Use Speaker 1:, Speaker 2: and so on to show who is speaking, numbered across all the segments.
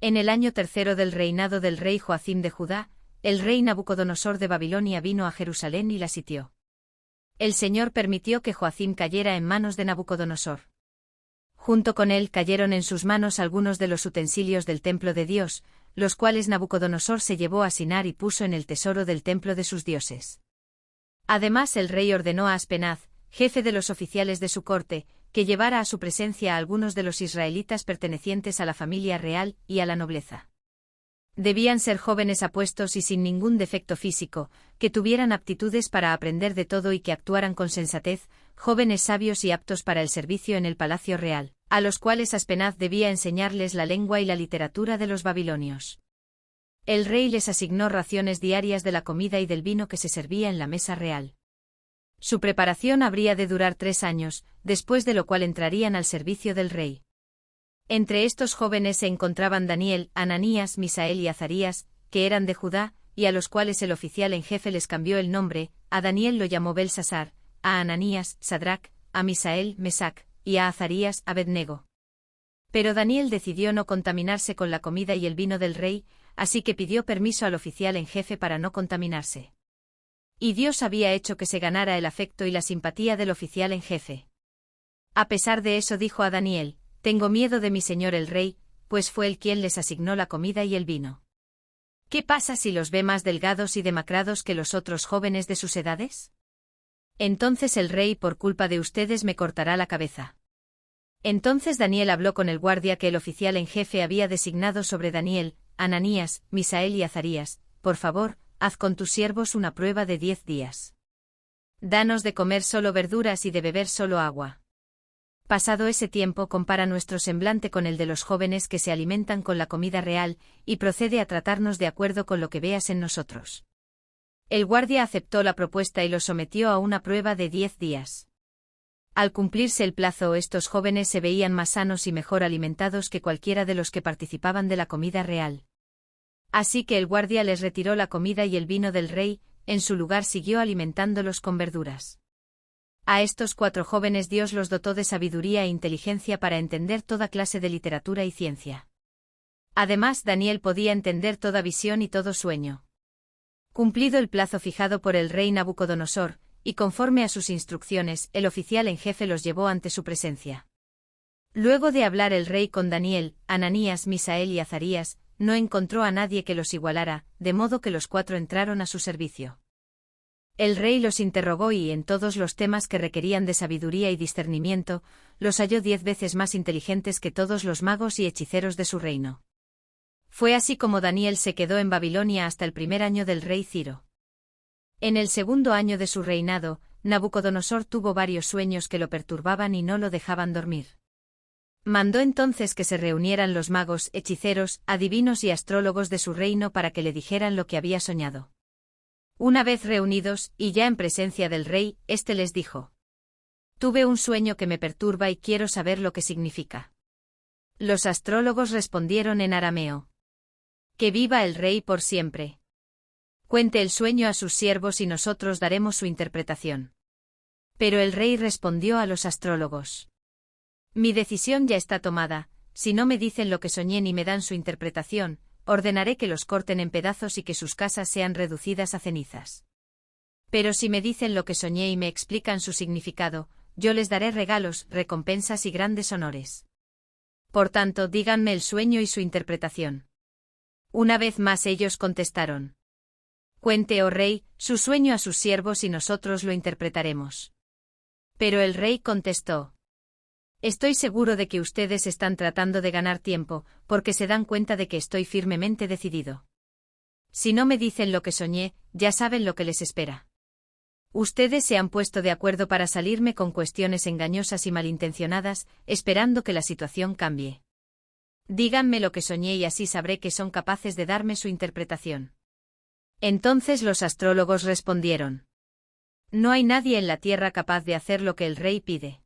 Speaker 1: En el año tercero del reinado del rey Joacim de Judá, el rey Nabucodonosor de Babilonia vino a Jerusalén y la sitió. El Señor permitió que Joacim cayera en manos de Nabucodonosor. Junto con él cayeron en sus manos algunos de los utensilios del templo de Dios, los cuales Nabucodonosor se llevó a Sinar y puso en el tesoro del templo de sus dioses. Además el rey ordenó a Aspenaz, jefe de los oficiales de su corte, que llevara a su presencia a algunos de los israelitas pertenecientes a la familia real y a la nobleza. Debían ser jóvenes apuestos y sin ningún defecto físico, que tuvieran aptitudes para aprender de todo y que actuaran con sensatez, jóvenes sabios y aptos para el servicio en el palacio real, a los cuales Aspenaz debía enseñarles la lengua y la literatura de los babilonios. El rey les asignó raciones diarias de la comida y del vino que se servía en la mesa real. Su preparación habría de durar 3 años, después de lo cual entrarían al servicio del rey. Entre estos jóvenes se encontraban Daniel, Ananías, Misael y Azarías, que eran de Judá, y a los cuales el oficial en jefe les cambió el nombre. A Daniel lo llamó Belsasar, a Ananías, Sadrac, a Misael, Mesac, y a Azarías, Abednego. Pero Daniel decidió no contaminarse con la comida y el vino del rey, así que pidió permiso al oficial en jefe para no contaminarse. Y Dios había hecho que se ganara el afecto y la simpatía del oficial en jefe. A pesar de eso dijo a Daniel: «Tengo miedo de mi señor el rey, pues fue él quien les asignó la comida y el vino. ¿Qué pasa si los ve más delgados y demacrados que los otros jóvenes de sus edades? Entonces el rey por culpa de ustedes me cortará la cabeza». Entonces Daniel habló con el guardia que el oficial en jefe había designado sobre Daniel, Ananías, Misael y Azarías: «Por favor, haz con tus siervos una prueba de 10 días. Danos de comer solo verduras y de beber solo agua. Pasado ese tiempo compara nuestro semblante con el de los jóvenes que se alimentan con la comida real, y procede a tratarnos de acuerdo con lo que veas en nosotros». El guardia aceptó la propuesta y los sometió a una prueba de 10 días. Al cumplirse el plazo, estos jóvenes se veían más sanos y mejor alimentados que cualquiera de los que participaban de la comida real. Así que el guardia les retiró la comida y el vino del rey, en su lugar siguió alimentándolos con verduras. A estos 4 jóvenes Dios los dotó de sabiduría e inteligencia para entender toda clase de literatura y ciencia. Además, Daniel podía entender toda visión y todo sueño. Cumplido el plazo fijado por el rey Nabucodonosor, y conforme a sus instrucciones, el oficial en jefe los llevó ante su presencia. Luego de hablar el rey con Daniel, Ananías, Misael y Azarías, no encontró a nadie que los igualara, de modo que los 4 entraron a su servicio. El rey los interrogó y, en todos los temas que requerían de sabiduría y discernimiento, los halló 10 veces más inteligentes que todos los magos y hechiceros de su reino. Fue así como Daniel se quedó en Babilonia hasta el primer año del rey Ciro. En el segundo año de su reinado, Nabucodonosor tuvo varios sueños que lo perturbaban y no lo dejaban dormir. Mandó entonces que se reunieran los magos, hechiceros, adivinos y astrólogos de su reino para que le dijeran lo que había soñado. Una vez reunidos, y ya en presencia del rey, éste les dijo: «Tuve un sueño que me perturba y quiero saber lo que significa». Los astrólogos respondieron en arameo: «Que viva el rey por siempre. Cuente el sueño a sus siervos y nosotros daremos su interpretación». Pero el rey respondió a los astrólogos: «Mi decisión ya está tomada. Si no me dicen lo que soñé ni me dan su interpretación, ordenaré que los corten en pedazos y que sus casas sean reducidas a cenizas. Pero si me dicen lo que soñé y me explican su significado, yo les daré regalos, recompensas y grandes honores. Por tanto, díganme el sueño y su interpretación». Una vez más ellos contestaron: «Cuente, oh rey, su sueño a sus siervos y nosotros lo interpretaremos». Pero el rey contestó: «Estoy seguro de que ustedes están tratando de ganar tiempo, porque se dan cuenta de que estoy firmemente decidido. Si no me dicen lo que soñé, ya saben lo que les espera. Ustedes se han puesto de acuerdo para salirme con cuestiones engañosas y malintencionadas, esperando que la situación cambie. Díganme lo que soñé y así sabré que son capaces de darme su interpretación». Entonces los astrólogos respondieron: «No hay nadie en la tierra capaz de hacer lo que el rey pide.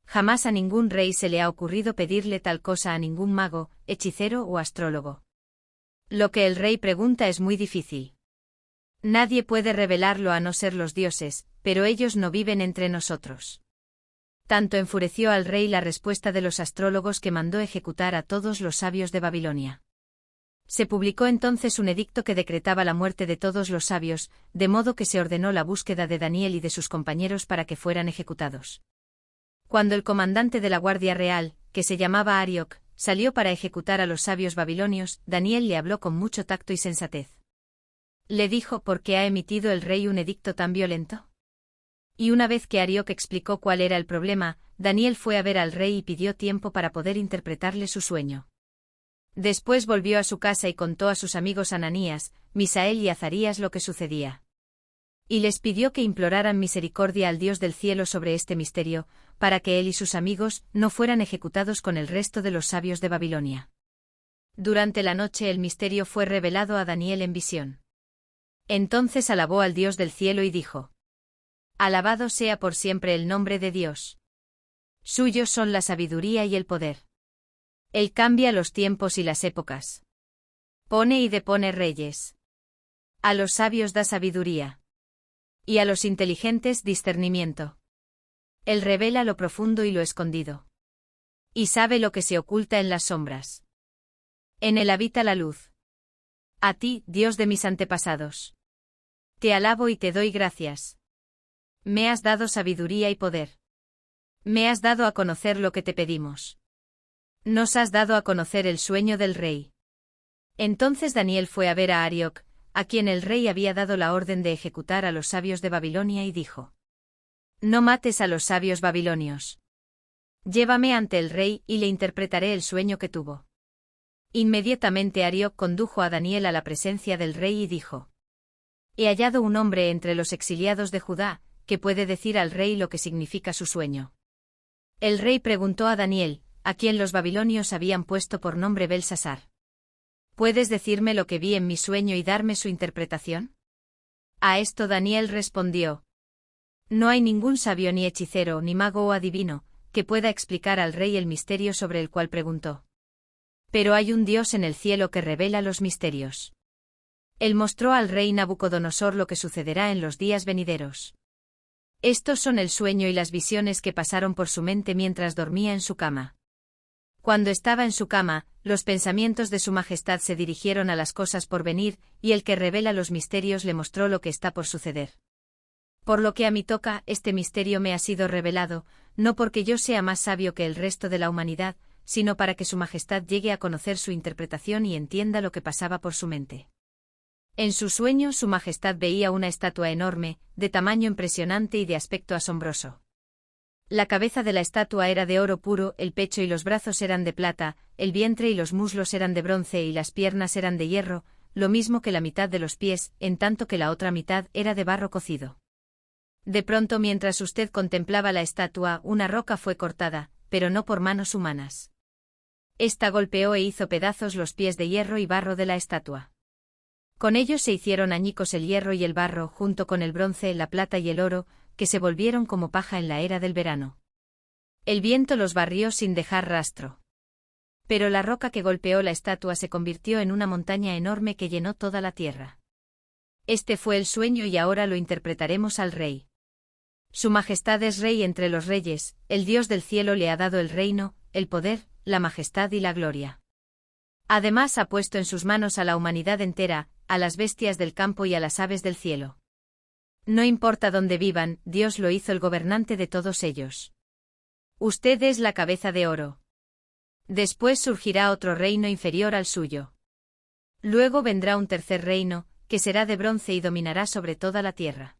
Speaker 1: Jamás a ningún rey se le ha ocurrido pedirle tal cosa a ningún mago, hechicero o astrólogo. Lo que el rey pregunta es muy difícil. Nadie puede revelarlo a no ser los dioses, pero ellos no viven entre nosotros». Tanto enfureció al rey la respuesta de los astrólogos que mandó ejecutar a todos los sabios de Babilonia. Se publicó entonces un edicto que decretaba la muerte de todos los sabios, de modo que se ordenó la búsqueda de Daniel y de sus compañeros para que fueran ejecutados. Cuando el comandante de la Guardia Real, que se llamaba Arioc, salió para ejecutar a los sabios babilonios, Daniel le habló con mucho tacto y sensatez. Le dijo: ¿por qué ha emitido el rey un edicto tan violento? Y una vez que Arioc explicó cuál era el problema, Daniel fue a ver al rey y pidió tiempo para poder interpretarle su sueño. Después volvió a su casa y contó a sus amigos Ananías, Misael y Azarías lo que sucedía. Y les pidió que imploraran misericordia al Dios del cielo sobre este misterio, para que él y sus amigos no fueran ejecutados con el resto de los sabios de Babilonia. Durante la noche el misterio fue revelado a Daniel en visión. Entonces alabó al Dios del cielo y dijo: Alabado sea por siempre el nombre de Dios. Suyos son la sabiduría y el poder. Él cambia los tiempos y las épocas. Pone y depone reyes. A los sabios da sabiduría. Y a los inteligentes discernimiento. Él revela lo profundo y lo escondido. Y sabe lo que se oculta en las sombras. En él habita la luz. A ti, Dios de mis antepasados. Te alabo y te doy gracias. Me has dado sabiduría y poder. Me has dado a conocer lo que te pedimos. Nos has dado a conocer el sueño del rey. Entonces Daniel fue a ver a Arioc, a quien el rey había dado la orden de ejecutar a los sabios de Babilonia, y dijo: No mates a los sabios babilonios. Llévame ante el rey y le interpretaré el sueño que tuvo. Inmediatamente Arioc condujo a Daniel a la presencia del rey y dijo: He hallado un hombre entre los exiliados de Judá, que puede decir al rey lo que significa su sueño. El rey preguntó a Daniel, a quien los babilonios habían puesto por nombre Belsasar: ¿Puedes decirme lo que vi en mi sueño y darme su interpretación? A esto Daniel respondió: No hay ningún sabio ni hechicero ni mago o adivino, que pueda explicar al rey el misterio sobre el cual preguntó. Pero hay un Dios en el cielo que revela los misterios. Él mostró al rey Nabucodonosor lo que sucederá en los días venideros. Estos son el sueño y las visiones que pasaron por su mente mientras dormía en su cama. Cuando estaba en su cama, los pensamientos de su majestad se dirigieron a las cosas por venir, y el que revela los misterios le mostró lo que está por suceder. Por lo que a mí toca, este misterio me ha sido revelado, no porque yo sea más sabio que el resto de la humanidad, sino para que su majestad llegue a conocer su interpretación y entienda lo que pasaba por su mente. En su sueño su majestad veía una estatua enorme, de tamaño impresionante y de aspecto asombroso. La cabeza de la estatua era de oro puro, el pecho y los brazos eran de plata, el vientre y los muslos eran de bronce y las piernas eran de hierro, lo mismo que la mitad de los pies, en tanto que la otra mitad era de barro cocido. De pronto, mientras usted contemplaba la estatua, una roca fue cortada, pero no por manos humanas. Esta golpeó e hizo pedazos los pies de hierro y barro de la estatua. Con ellos se hicieron añicos el hierro y el barro, junto con el bronce, la plata y el oro, que se volvieron como paja en la era del verano. El viento los barrió sin dejar rastro. Pero la roca que golpeó la estatua se convirtió en una montaña enorme que llenó toda la tierra. Este fue el sueño y ahora lo interpretaremos al rey. Su majestad es rey entre los reyes, el Dios del cielo le ha dado el reino, el poder, la majestad y la gloria. Además ha puesto en sus manos a la humanidad entera, a las bestias del campo y a las aves del cielo. No importa dónde vivan, Dios lo hizo el gobernante de todos ellos. Usted es la cabeza de oro. Después surgirá otro reino inferior al suyo. Luego vendrá un tercer reino, que será de bronce y dominará sobre toda la tierra.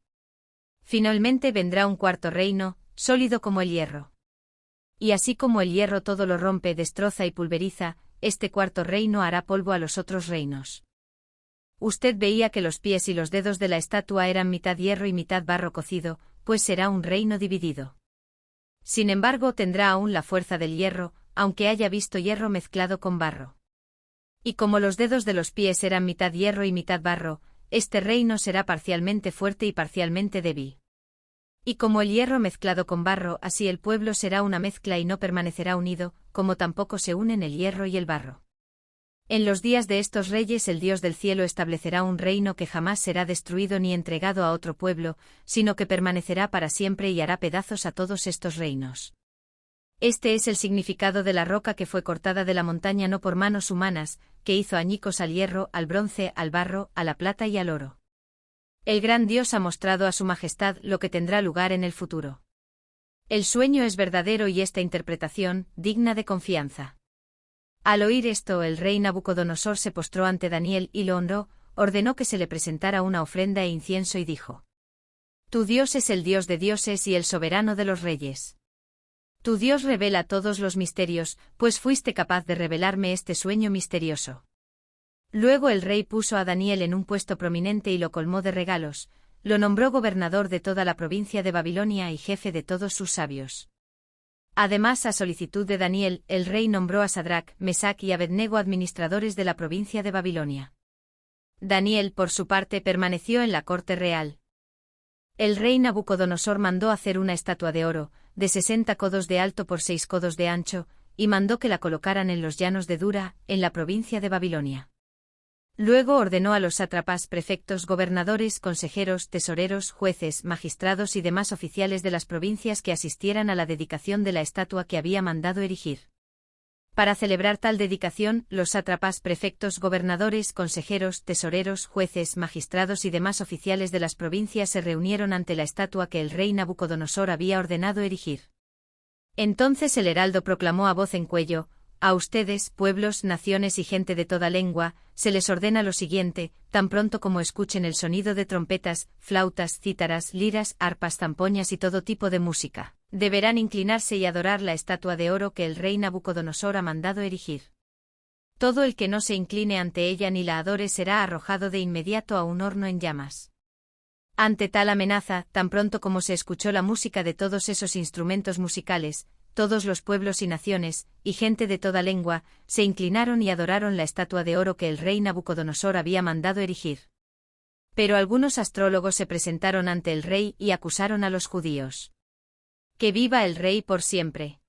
Speaker 1: Finalmente vendrá un cuarto reino, sólido como el hierro. Y así como el hierro todo lo rompe, destroza y pulveriza, este cuarto reino hará polvo a los otros reinos. Usted veía que los pies y los dedos de la estatua eran mitad hierro y mitad barro cocido, pues será un reino dividido. Sin embargo, tendrá aún la fuerza del hierro, aunque haya visto hierro mezclado con barro. Y como los dedos de los pies eran mitad hierro y mitad barro, este reino será parcialmente fuerte y parcialmente débil. Y como el hierro mezclado con barro, así el pueblo será una mezcla y no permanecerá unido, como tampoco se unen el hierro y el barro. En los días de estos reyes el Dios del cielo establecerá un reino que jamás será destruido ni entregado a otro pueblo, sino que permanecerá para siempre y hará pedazos a todos estos reinos. Este es el significado de la roca que fue cortada de la montaña no por manos humanas, que hizo añicos al hierro, al bronce, al barro, a la plata y al oro. El gran Dios ha mostrado a su majestad lo que tendrá lugar en el futuro. El sueño es verdadero y esta interpretación, digna de confianza. Al oír esto, el rey Nabucodonosor se postró ante Daniel y lo honró, ordenó que se le presentara una ofrenda e incienso y dijo: Tu Dios es el Dios de dioses y el soberano de los reyes. Tu Dios revela todos los misterios, pues fuiste capaz de revelarme este sueño misterioso. Luego el rey puso a Daniel en un puesto prominente y lo colmó de regalos, lo nombró gobernador de toda la provincia de Babilonia y jefe de todos sus sabios. Además, a solicitud de Daniel, el rey nombró a Sadrac, Mesac y Abednego administradores de la provincia de Babilonia. Daniel, por su parte, permaneció en la corte real. El rey Nabucodonosor mandó hacer una estatua de oro, de 60 codos de alto por 6 codos de ancho, y mandó que la colocaran en los llanos de Dura, en la provincia de Babilonia. Luego ordenó a los sátrapas, prefectos, gobernadores, consejeros, tesoreros, jueces, magistrados y demás oficiales de las provincias que asistieran a la dedicación de la estatua que había mandado erigir. Para celebrar tal dedicación, los sátrapas, prefectos, gobernadores, consejeros, tesoreros, jueces, magistrados y demás oficiales de las provincias se reunieron ante la estatua que el rey Nabucodonosor había ordenado erigir. Entonces el heraldo proclamó a voz en cuello: A ustedes, pueblos, naciones y gente de toda lengua, se les ordena lo siguiente: tan pronto como escuchen el sonido de trompetas, flautas, cítaras, liras, arpas, zampoñas y todo tipo de música, deberán inclinarse y adorar la estatua de oro que el rey Nabucodonosor ha mandado erigir. Todo el que no se incline ante ella ni la adore será arrojado de inmediato a un horno en llamas. Ante tal amenaza, tan pronto como se escuchó la música de todos esos instrumentos musicales, todos los pueblos y naciones, y gente de toda lengua, se inclinaron y adoraron la estatua de oro que el rey Nabucodonosor había mandado erigir. Pero algunos astrólogos se presentaron ante el rey y acusaron a los judíos. ¡Que viva el rey por siempre!,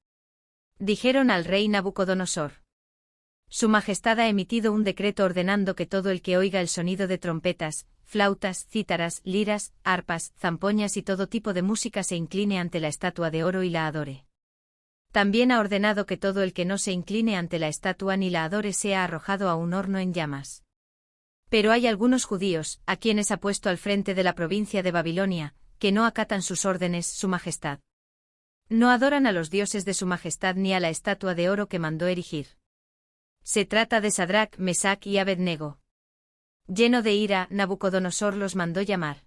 Speaker 1: dijeron al rey Nabucodonosor. Su Majestad ha emitido un decreto ordenando que todo el que oiga el sonido de trompetas, flautas, cítaras, liras, arpas, zampoñas y todo tipo de música se incline ante la estatua de oro y la adore. También ha ordenado que todo el que no se incline ante la estatua ni la adore sea arrojado a un horno en llamas. Pero hay algunos judíos, a quienes ha puesto al frente de la provincia de Babilonia, que no acatan sus órdenes, Su Majestad. No adoran a los dioses de Su Majestad ni a la estatua de oro que mandó erigir. Se trata de Sadrac, Mesac y Abednego. Lleno de ira, Nabucodonosor los mandó llamar.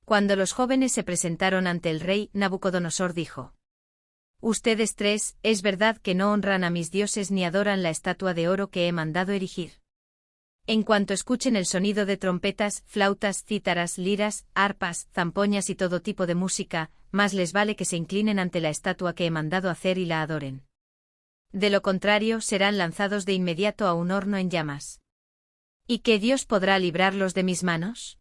Speaker 1: Cuando los jóvenes se presentaron ante el rey, Nabucodonosor dijo: Ustedes tres, es verdad que no honran a mis dioses ni adoran la estatua de oro que he mandado erigir. En cuanto escuchen el sonido de trompetas, flautas, cítaras, liras, arpas, zampoñas y todo tipo de música, más les vale que se inclinen ante la estatua que he mandado hacer y la adoren. De lo contrario, serán lanzados de inmediato a un horno en llamas. ¿Y qué Dios podrá librarlos de mis manos?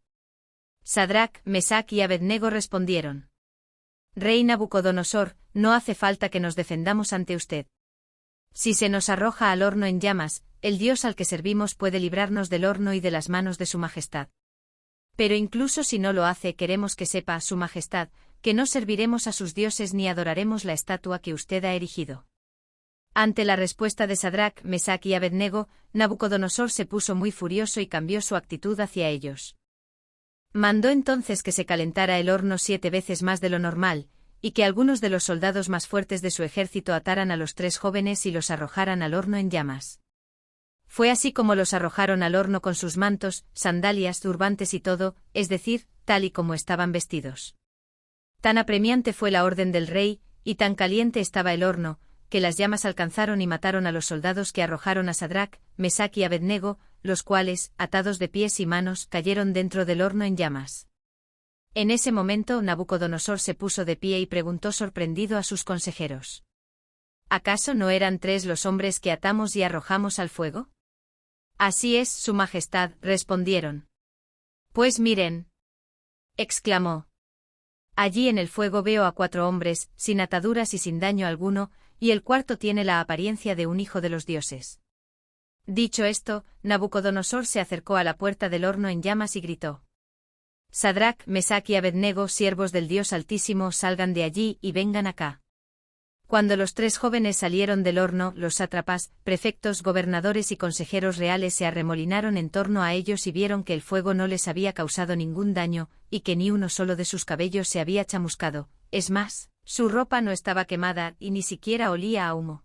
Speaker 1: Sadrac, Mesac y Abednego respondieron: Rey Nabucodonosor, no hace falta que nos defendamos ante usted. Si se nos arroja al horno en llamas, el Dios al que servimos puede librarnos del horno y de las manos de Su Majestad. Pero incluso si no lo hace, queremos que sepa, Su Majestad, que no serviremos a sus dioses ni adoraremos la estatua que usted ha erigido. Ante la respuesta de Sadrac, Mesac y Abednego, Nabucodonosor se puso muy furioso y cambió su actitud hacia ellos. Mandó entonces que se calentara el horno 7 veces más de lo normal, y que algunos de los soldados más fuertes de su ejército ataran a los 3 jóvenes y los arrojaran al horno en llamas. Fue así como los arrojaron al horno con sus mantos, sandalias, turbantes y todo, es decir, tal y como estaban vestidos. Tan apremiante fue la orden del rey, y tan caliente estaba el horno, que las llamas alcanzaron y mataron a los soldados que arrojaron a Sadrac, Mesac y Abednego, los cuales, atados de pies y manos, cayeron dentro del horno en llamas. En ese momento Nabucodonosor se puso de pie y preguntó sorprendido a sus consejeros: ¿Acaso no eran 3 los hombres que atamos y arrojamos al fuego? Así es, Su Majestad, respondieron. Pues miren, exclamó. Allí en el fuego veo a 4 hombres, sin ataduras y sin daño alguno, y el cuarto tiene la apariencia de un hijo de los dioses. Dicho esto, Nabucodonosor se acercó a la puerta del horno en llamas y gritó: Sadrac, Mesac y Abednego, siervos del Dios Altísimo, salgan de allí y vengan acá. Cuando los 3 jóvenes salieron del horno, los sátrapas, prefectos, gobernadores y consejeros reales se arremolinaron en torno a ellos y vieron que el fuego no les había causado ningún daño, y que ni uno solo de sus cabellos se había chamuscado, es más, su ropa no estaba quemada y ni siquiera olía a humo.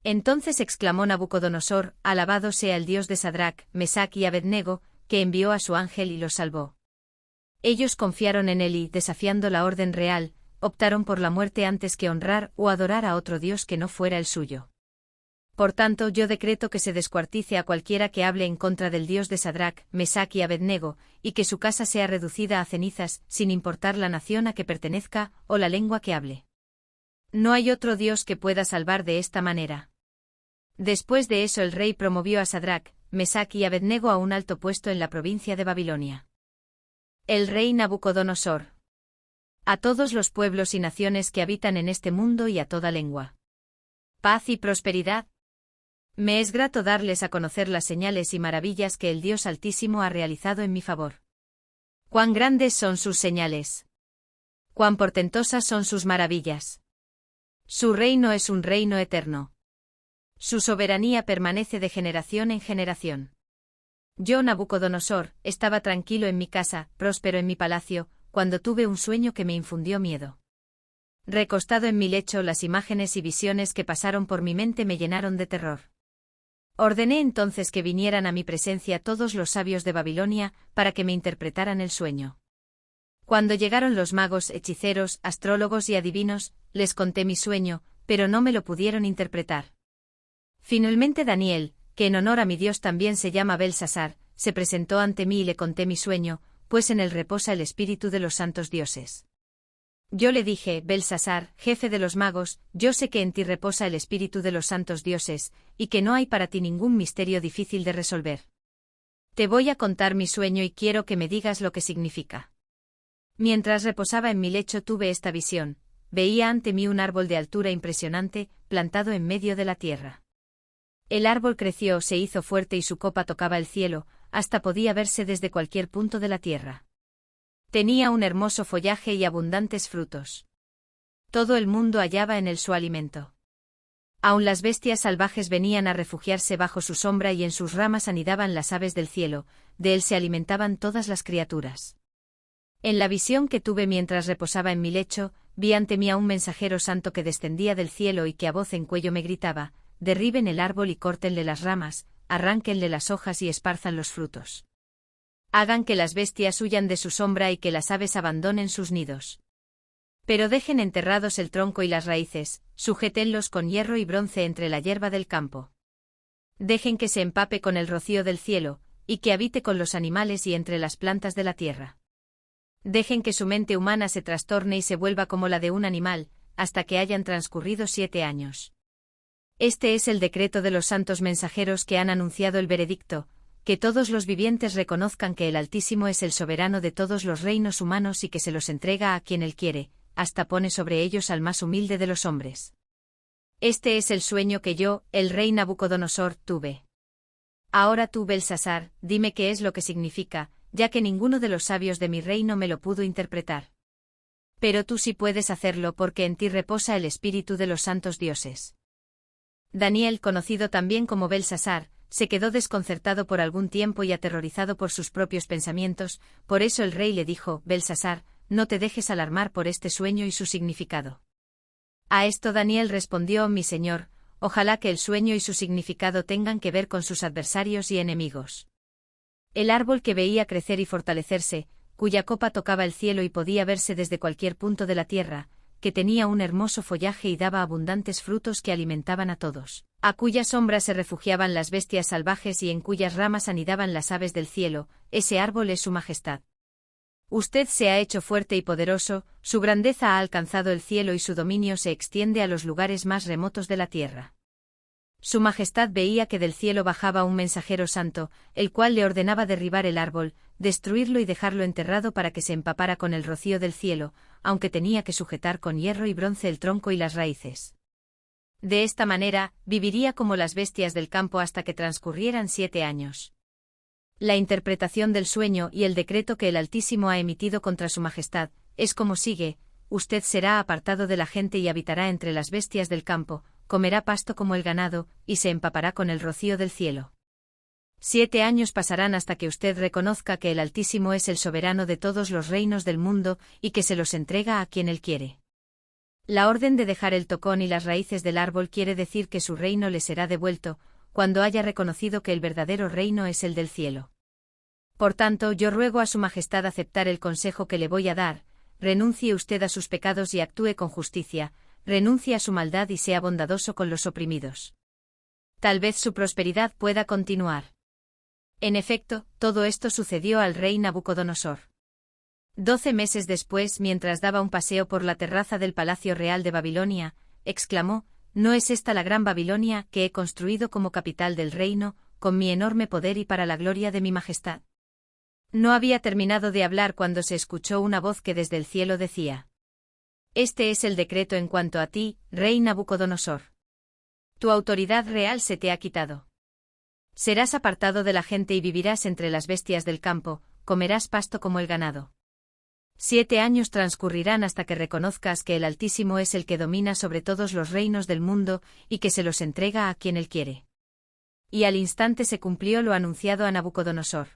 Speaker 1: Entonces exclamó Nabucodonosor: alabado sea el Dios de Sadrac, Mesac y Abednego, que envió a su ángel y los salvó. Ellos confiaron en él y, desafiando la orden real, optaron por la muerte antes que honrar o adorar a otro Dios que no fuera el suyo. Por tanto, yo decreto que se descuartice a cualquiera que hable en contra del Dios de Sadrac, Mesac y Abednego, y que su casa sea reducida a cenizas, sin importar la nación a que pertenezca o la lengua que hable. No hay otro Dios que pueda salvar de esta manera. Después de eso el rey promovió a Sadrac, Mesac y Abednego a un alto puesto en la provincia de Babilonia. El rey Nabucodonosor. A todos los pueblos y naciones que habitan en este mundo y a toda lengua. Paz y prosperidad. Me es grato darles a conocer las señales y maravillas que el Dios Altísimo ha realizado en mi favor. Cuán grandes son sus señales. Cuán portentosas son sus maravillas. Su reino es un reino eterno. Su soberanía permanece de generación en generación. Yo, Nabucodonosor, estaba tranquilo en mi casa, próspero en mi palacio, cuando tuve un sueño que me infundió miedo. Recostado en mi lecho, las imágenes y visiones que pasaron por mi mente me llenaron de terror. Ordené entonces que vinieran a mi presencia todos los sabios de Babilonia, para que me interpretaran el sueño. Cuando llegaron los magos, hechiceros, astrólogos y adivinos, les conté mi sueño, pero no me lo pudieron interpretar. Finalmente Daniel, que en honor a mi Dios también se llama Belsasar, se presentó ante mí y le conté mi sueño, pues en él reposa el espíritu de los santos dioses. Yo le dije: Belsasar, jefe de los magos, yo sé que en ti reposa el espíritu de los santos dioses, y que no hay para ti ningún misterio difícil de resolver. Te voy a contar mi sueño y quiero que me digas lo que significa. Mientras reposaba en mi lecho tuve esta visión: veía ante mí un árbol de altura impresionante, plantado en medio de la tierra. El árbol creció, se hizo fuerte y su copa tocaba el cielo, hasta podía verse desde cualquier punto de la tierra. Tenía un hermoso follaje y abundantes frutos. Todo el mundo hallaba en él su alimento. Aun las bestias salvajes venían a refugiarse bajo su sombra y en sus ramas anidaban las aves del cielo, de él se alimentaban todas las criaturas. En la visión que tuve mientras reposaba en mi lecho, vi ante mí a un mensajero santo que descendía del cielo y que a voz en cuello me gritaba: derriben el árbol y córtenle las ramas, arránquenle las hojas y esparzan los frutos. Hagan que las bestias huyan de su sombra y que las aves abandonen sus nidos. Pero dejen enterrados el tronco y las raíces, sujétenlos con hierro y bronce entre la hierba del campo. Dejen que se empape con el rocío del cielo, y que habite con los animales y entre las plantas de la tierra. Dejen que su mente humana se trastorne y se vuelva como la de un animal, hasta que hayan transcurrido 7 años. Este es el decreto de los santos mensajeros que han anunciado el veredicto, que todos los vivientes reconozcan que el Altísimo es el soberano de todos los reinos humanos y que se los entrega a quien él quiere, hasta pone sobre ellos al más humilde de los hombres. Este es el sueño que yo, el rey Nabucodonosor, tuve. Ahora tú, Belsasar, dime qué es lo que significa, ya que ninguno de los sabios de mi reino me lo pudo interpretar. Pero tú sí puedes hacerlo porque en ti reposa el espíritu de los santos dioses. Daniel, conocido también como Belsasar, se quedó desconcertado por algún tiempo y aterrorizado por sus propios pensamientos, por eso el rey le dijo: Belsasar, no te dejes alarmar por este sueño y su significado. A esto Daniel respondió: mi señor, ojalá que el sueño y su significado tengan que ver con sus adversarios y enemigos. El árbol que veía crecer y fortalecerse, cuya copa tocaba el cielo y podía verse desde cualquier punto de la tierra, que tenía un hermoso follaje y daba abundantes frutos que alimentaban a todos, a cuya sombra se refugiaban las bestias salvajes y en cuyas ramas anidaban las aves del cielo, ese árbol es su majestad. Usted se ha hecho fuerte y poderoso, su grandeza ha alcanzado el cielo y su dominio se extiende a los lugares más remotos de la tierra. Su majestad veía que del cielo bajaba un mensajero santo, el cual le ordenaba derribar el árbol, destruirlo y dejarlo enterrado para que se empapara con el rocío del cielo, aunque tenía que sujetar con hierro y bronce el tronco y las raíces. De esta manera, viviría como las bestias del campo hasta que transcurrieran 7 años. La interpretación del sueño y el decreto que el Altísimo ha emitido contra su majestad, es como sigue: usted será apartado de la gente y habitará entre las bestias del campo, comerá pasto como el ganado, y se empapará con el rocío del cielo. 7 años pasarán hasta que usted reconozca que el Altísimo es el soberano de todos los reinos del mundo y que se los entrega a quien él quiere. La orden de dejar el tocón y las raíces del árbol quiere decir que su reino le será devuelto, cuando haya reconocido que el verdadero reino es el del cielo. Por tanto, yo ruego a su majestad aceptar el consejo que le voy a dar: renuncie usted a sus pecados y actúe con justicia, renuncie a su maldad y sea bondadoso con los oprimidos. Tal vez su prosperidad pueda continuar. En efecto, todo esto sucedió al rey Nabucodonosor. 12 meses después, mientras daba un paseo por la terraza del Palacio Real de Babilonia, exclamó: ¿No es esta la gran Babilonia que he construido como capital del reino, con mi enorme poder y para la gloria de mi majestad? No había terminado de hablar cuando se escuchó una voz que desde el cielo decía: Este es el decreto en cuanto a ti, rey Nabucodonosor. Tu autoridad real se te ha quitado. Serás apartado de la gente y vivirás entre las bestias del campo, comerás pasto como el ganado. 7 años transcurrirán hasta que reconozcas que el Altísimo es el que domina sobre todos los reinos del mundo y que se los entrega a quien él quiere. Y al instante se cumplió lo anunciado a Nabucodonosor.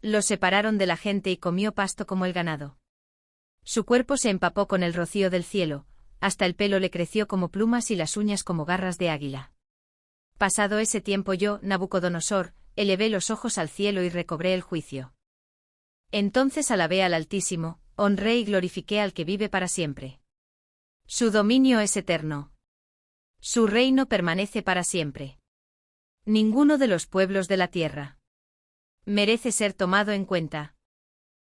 Speaker 1: Lo separaron de la gente y comió pasto como el ganado. Su cuerpo se empapó con el rocío del cielo, hasta el pelo le creció como plumas y las uñas como garras de águila. Pasado ese tiempo yo, Nabucodonosor, elevé los ojos al cielo y recobré el juicio. Entonces alabé al Altísimo, honré y glorifiqué al que vive para siempre. Su dominio es eterno. Su reino permanece para siempre. Ninguno de los pueblos de la tierra merece ser tomado en cuenta.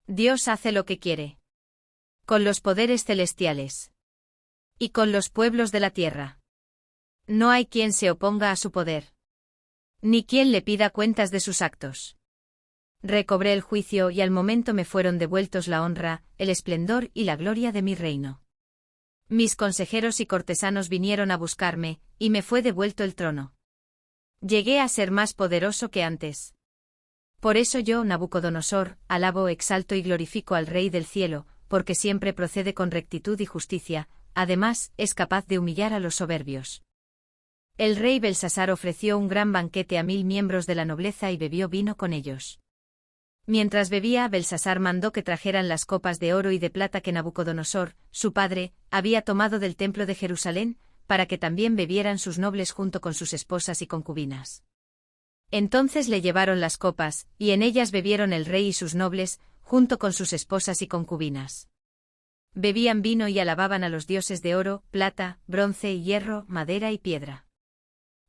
Speaker 1: Dios hace lo que quiere. Con los poderes celestiales. Y con los pueblos de la tierra. No hay quien se oponga a su poder. Ni quien le pida cuentas de sus actos. Recobré el juicio y al momento me fueron devueltos la honra, el esplendor y la gloria de mi reino. Mis consejeros y cortesanos vinieron a buscarme, y me fue devuelto el trono. Llegué a ser más poderoso que antes. Por eso yo, Nabucodonosor, alabo, exalto y glorifico al Rey del cielo, porque siempre procede con rectitud y justicia, además, es capaz de humillar a los soberbios. El rey Belsasar ofreció un gran banquete a 1000 miembros de la nobleza y bebió vino con ellos. Mientras bebía, Belsasar mandó que trajeran las copas de oro y de plata que Nabucodonosor, su padre, había tomado del templo de Jerusalén, para que también bebieran sus nobles junto con sus esposas y concubinas. Entonces le llevaron las copas, y en ellas bebieron el rey y sus nobles, junto con sus esposas y concubinas. Bebían vino y alababan a los dioses de oro, plata, bronce, hierro, madera y piedra.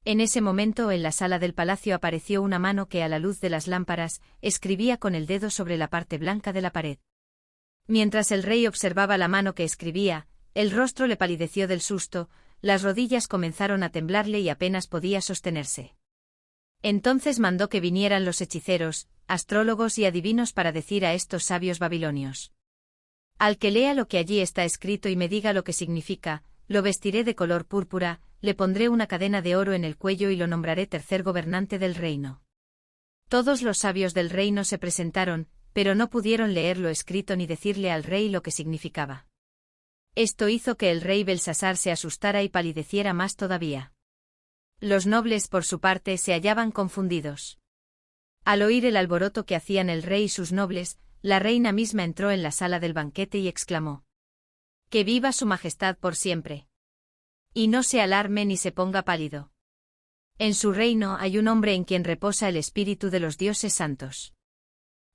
Speaker 1: En ese momento en la sala del palacio apareció una mano que a la luz de las lámparas escribía con el dedo sobre la parte blanca de la pared. Mientras el rey observaba la mano que escribía, el rostro le palideció del susto, las rodillas comenzaron a temblarle y apenas podía sostenerse. Entonces mandó que vinieran los hechiceros, astrólogos y adivinos para decir a estos sabios babilonios: Al que lea lo que allí está escrito y me diga lo que significa, lo vestiré de color púrpura, le pondré una cadena de oro en el cuello y lo nombraré tercer gobernante del reino. Todos los sabios del reino se presentaron, pero no pudieron leer lo escrito ni decirle al rey lo que significaba. Esto hizo que el rey Belsasar se asustara y palideciera más todavía. Los nobles, por su parte, se hallaban confundidos. Al oír el alboroto que hacían el rey y sus nobles, la reina misma entró en la sala del banquete y exclamó: ¡Que viva su majestad por siempre! Y no se alarme ni se ponga pálido. En su reino hay un hombre en quien reposa el espíritu de los dioses santos.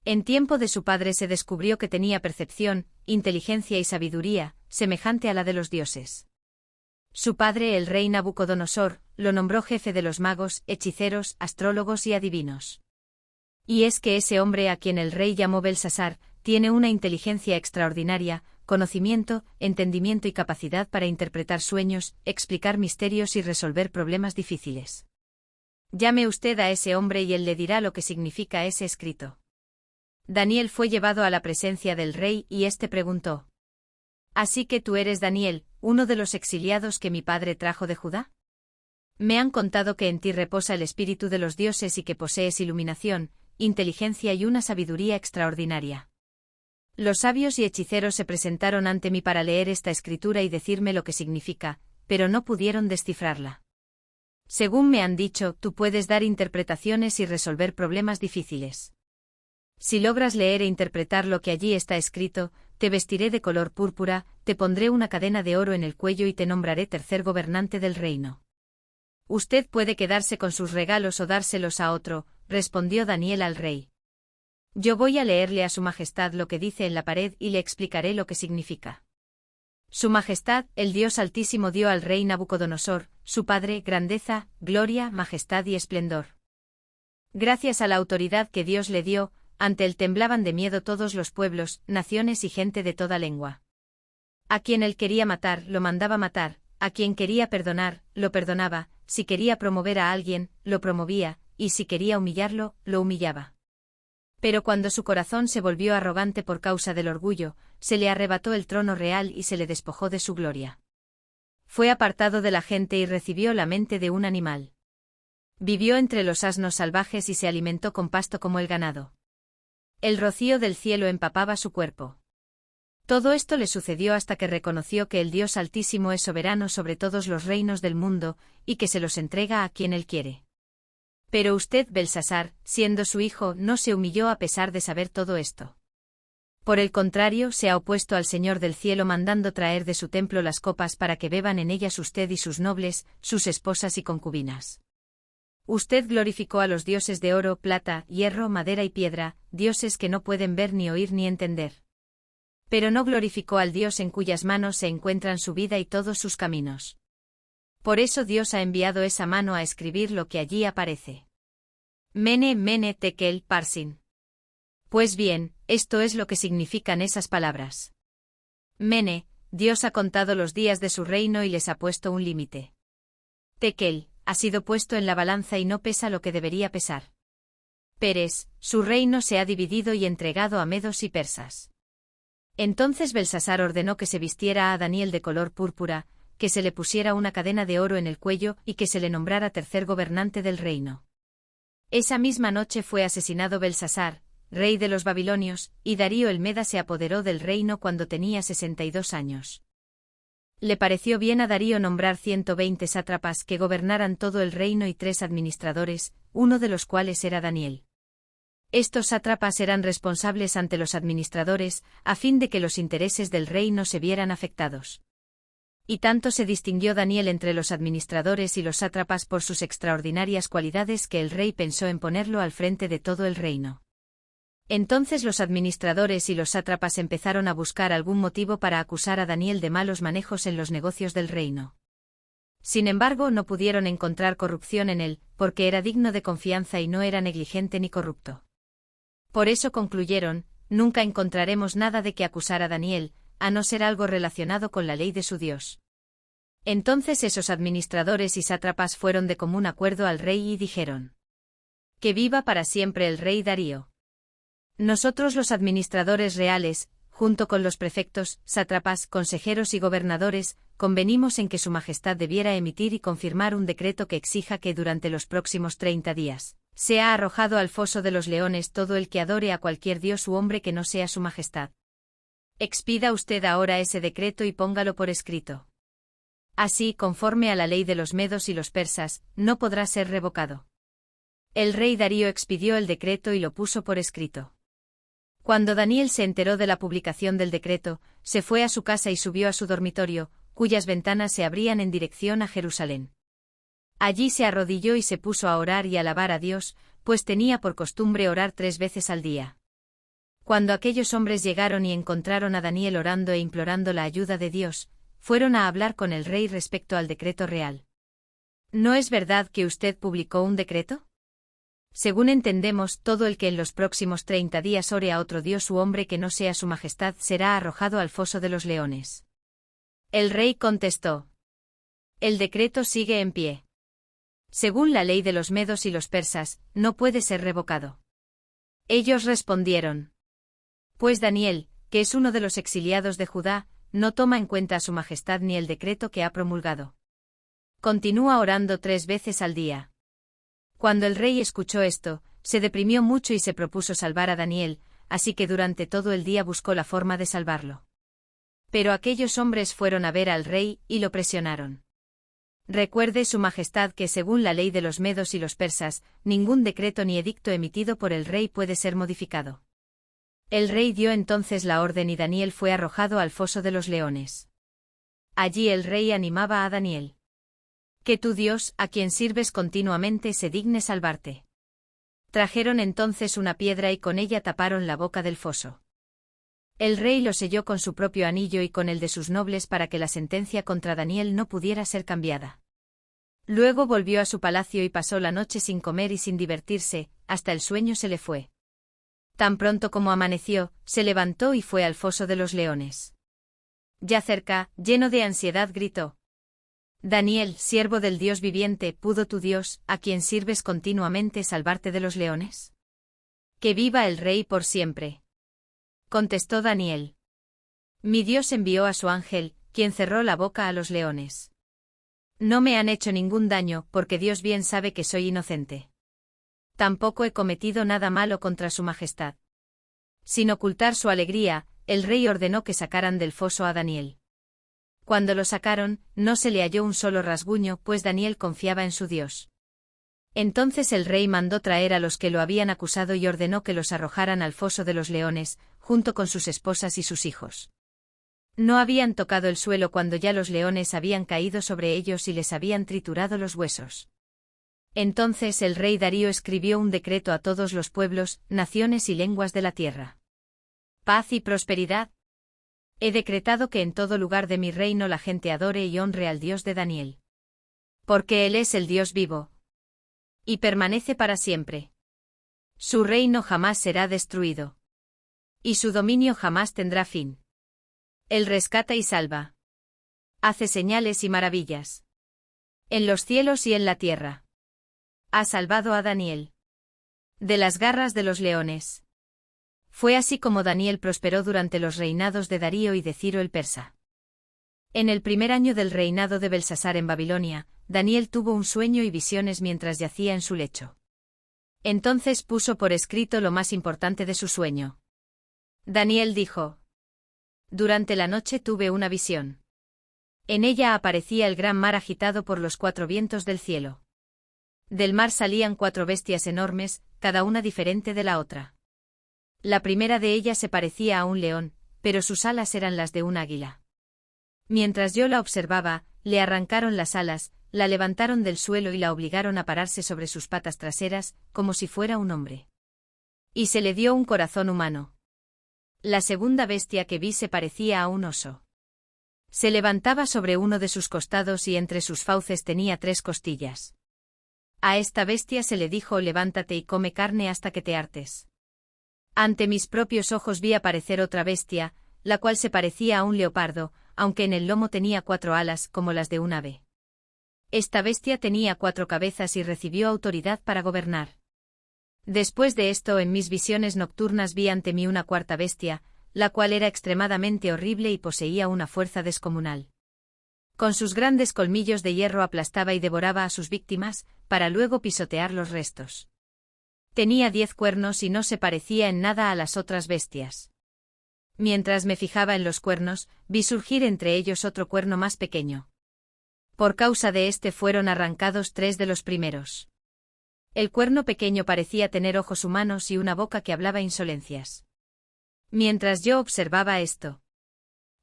Speaker 1: En tiempo de su padre se descubrió que tenía percepción, inteligencia y sabiduría, semejante a la de los dioses. Su padre, el rey Nabucodonosor, lo nombró jefe de los magos, hechiceros, astrólogos y adivinos. Y es que ese hombre a quien el rey llamó Belsasar, tiene una inteligencia extraordinaria, conocimiento, entendimiento y capacidad para interpretar sueños, explicar misterios y resolver problemas difíciles. Llame usted a ese hombre y él le dirá lo que significa ese escrito. Daniel fue llevado a la presencia del rey y éste preguntó: ¿Así que tú eres Daniel, uno de los exiliados que mi padre trajo de Judá? Me han contado que en ti reposa el espíritu de los dioses y que posees iluminación, inteligencia y una sabiduría extraordinaria. Los sabios y hechiceros se presentaron ante mí para leer esta escritura y decirme lo que significa, pero no pudieron descifrarla. Según me han dicho, tú puedes dar interpretaciones y resolver problemas difíciles. Si logras leer e interpretar lo que allí está escrito, te vestiré de color púrpura, te pondré una cadena de oro en el cuello y te nombraré tercer gobernante del reino. Usted puede quedarse con sus regalos o dárselos a otro, respondió Daniel al rey. Yo voy a leerle a su majestad lo que dice en la pared y le explicaré lo que significa. Su majestad, el Dios Altísimo dio al rey Nabucodonosor, su padre, grandeza, gloria, majestad y esplendor. Gracias a la autoridad que Dios le dio, ante él temblaban de miedo todos los pueblos, naciones y gente de toda lengua. A quien él quería matar, lo mandaba matar, a quien quería perdonar, lo perdonaba, si quería promover a alguien, lo promovía, y si quería humillarlo, lo humillaba. Pero cuando su corazón se volvió arrogante por causa del orgullo, se le arrebató el trono real y se le despojó de su gloria. Fue apartado de la gente y recibió la mente de un animal. Vivió entre los asnos salvajes y se alimentó con pasto como el ganado. El rocío del cielo empapaba su cuerpo. Todo esto le sucedió hasta que reconoció que el Dios Altísimo es soberano sobre todos los reinos del mundo, y que se los entrega a quien él quiere. Pero usted, Belsasar, siendo su hijo, no se humilló a pesar de saber todo esto. Por el contrario, se ha opuesto al Señor del cielo mandando traer de su templo las copas para que beban en ellas usted y sus nobles, sus esposas y concubinas. Usted glorificó a los dioses de oro, plata, hierro, madera y piedra, dioses que no pueden ver ni oír ni entender. Pero no glorificó al Dios en cuyas manos se encuentran su vida y todos sus caminos. Por eso Dios ha enviado esa mano a escribir lo que allí aparece. Mene, mene, tekel, parsin. Pues bien, esto es lo que significan esas palabras. Mene, Dios ha contado los días de su reino y les ha puesto un límite. Tekel, ha sido puesto en la balanza y no pesa lo que debería pesar. Peres, su reino se ha dividido y entregado a medos y persas. Entonces Belsasar ordenó que se vistiera a Daniel de color púrpura, que se le pusiera una cadena de oro en el cuello y que se le nombrara tercer gobernante del reino. Esa misma noche fue asesinado Belsasar, rey de los babilonios, y Darío el Meda se apoderó del reino cuando tenía 62 años. Le pareció bien a Darío nombrar 120 sátrapas que gobernaran todo el reino y 3 administradores, uno de los cuales era Daniel. Estos sátrapas eran responsables ante los administradores, a fin de que los intereses del rey no se vieran afectados. Y tanto se distinguió Daniel entre los administradores y los sátrapas por sus extraordinarias cualidades que el rey pensó en ponerlo al frente de todo el reino. Entonces los administradores y los sátrapas empezaron a buscar algún motivo para acusar a Daniel de malos manejos en los negocios del reino. Sin embargo, no pudieron encontrar corrupción en él, porque era digno de confianza y no era negligente ni corrupto. Por eso concluyeron, nunca encontraremos nada de que acusar a Daniel, a no ser algo relacionado con la ley de su Dios. Entonces esos administradores y sátrapas fueron de común acuerdo al rey y dijeron: Que viva para siempre el rey Darío. Nosotros los administradores reales, junto con los prefectos, sátrapas, consejeros y gobernadores, convenimos en que su majestad debiera emitir y confirmar un decreto que exija que durante los próximos 30 días, sea arrojado al foso de los leones todo el que adore a cualquier dios u hombre que no sea su majestad. Expida usted ahora ese decreto y póngalo por escrito. Así, conforme a la ley de los medos y los persas, no podrá ser revocado. El rey Darío expidió el decreto y lo puso por escrito. Cuando Daniel se enteró de la publicación del decreto, se fue a su casa y subió a su dormitorio, cuyas ventanas se abrían en dirección a Jerusalén. Allí se arrodilló y se puso a orar y alabar a Dios, pues tenía por costumbre orar 3 veces al día. Cuando aquellos hombres llegaron y encontraron a Daniel orando e implorando la ayuda de Dios, fueron a hablar con el rey respecto al decreto real. ¿No es verdad que usted publicó un decreto? Según entendemos, todo el que en los próximos 30 días ore a otro dios u hombre que no sea su majestad será arrojado al foso de los leones. El rey contestó: El decreto sigue en pie. Según la ley de los medos y los persas, no puede ser revocado. Ellos respondieron: Pues Daniel, que es uno de los exiliados de Judá, no toma en cuenta a su majestad ni el decreto que ha promulgado. Continúa orando 3 veces al día. Cuando el rey escuchó esto, se deprimió mucho y se propuso salvar a Daniel, así que durante todo el día buscó la forma de salvarlo. Pero aquellos hombres fueron a ver al rey y lo presionaron. Recuerde su majestad que según la ley de los medos y los persas, ningún decreto ni edicto emitido por el rey puede ser modificado. El rey dio entonces la orden y Daniel fue arrojado al foso de los leones. Allí el rey animaba a Daniel. Que tu Dios, a quien sirves continuamente, se digne salvarte. Trajeron entonces una piedra y con ella taparon la boca del foso. El rey lo selló con su propio anillo y con el de sus nobles para que la sentencia contra Daniel no pudiera ser cambiada. Luego volvió a su palacio y pasó la noche sin comer y sin divertirse, hasta el sueño se le fue. Tan pronto como amaneció, se levantó y fue al foso de los leones. Ya cerca, lleno de ansiedad, gritó: Daniel, siervo del Dios viviente, ¿pudo tu Dios, a quien sirves continuamente, salvarte de los leones? Que viva el rey por siempre. Contestó Daniel. Mi Dios envió a su ángel, quien cerró la boca a los leones. No me han hecho ningún daño, porque Dios bien sabe que soy inocente. Tampoco he cometido nada malo contra su majestad. Sin ocultar su alegría, el rey ordenó que sacaran del foso a Daniel. Cuando lo sacaron, no se le halló un solo rasguño, pues Daniel confiaba en su Dios. Entonces el rey mandó traer a los que lo habían acusado y ordenó que los arrojaran al foso de los leones, junto con sus esposas y sus hijos. No habían tocado el suelo cuando ya los leones habían caído sobre ellos y les habían triturado los huesos. Entonces el rey Darío escribió un decreto a todos los pueblos, naciones y lenguas de la tierra. Paz y prosperidad. He decretado que en todo lugar de mi reino la gente adore y honre al Dios de Daniel. Porque Él es el Dios vivo. Y permanece para siempre. Su reino jamás será destruido. Y su dominio jamás tendrá fin. Él rescata y salva. Hace señales y maravillas. En los cielos y en la tierra. Ha salvado a Daniel. De las garras de los leones. Fue así como Daniel prosperó durante los reinados de Darío y de Ciro el persa. En el primer año del reinado de Belsasar en Babilonia, Daniel tuvo un sueño y visiones mientras yacía en su lecho. Entonces puso por escrito lo más importante de su sueño. Daniel dijo: Durante la noche tuve una visión. En ella aparecía el gran mar agitado por los 4 vientos del cielo. Del mar salían 4 bestias enormes, cada una diferente de la otra. La primera de ellas se parecía a un león, pero sus alas eran las de un águila. Mientras yo la observaba, le arrancaron las alas, la levantaron del suelo y la obligaron a pararse sobre sus patas traseras, como si fuera un hombre. Y se le dio un corazón humano. La segunda bestia que vi se parecía a un oso. Se levantaba sobre uno de sus costados y entre sus fauces tenía 3 costillas. A esta bestia se le dijo: levántate y come carne hasta que te hartes. Ante mis propios ojos vi aparecer otra bestia, la cual se parecía a un leopardo, aunque en el lomo tenía 4 alas como las de un ave. Esta bestia tenía 4 cabezas y recibió autoridad para gobernar. Después de esto, en mis visiones nocturnas vi ante mí una 4ª bestia, la cual era extremadamente horrible y poseía una fuerza descomunal. Con sus grandes colmillos de hierro aplastaba y devoraba a sus víctimas, para luego pisotear los restos. Tenía 10 cuernos y no se parecía en nada a las otras bestias. Mientras me fijaba en los cuernos, vi surgir entre ellos otro cuerno más pequeño. Por causa de este fueron arrancados 3 de los primeros. El cuerno pequeño parecía tener ojos humanos y una boca que hablaba insolencias. Mientras yo observaba esto,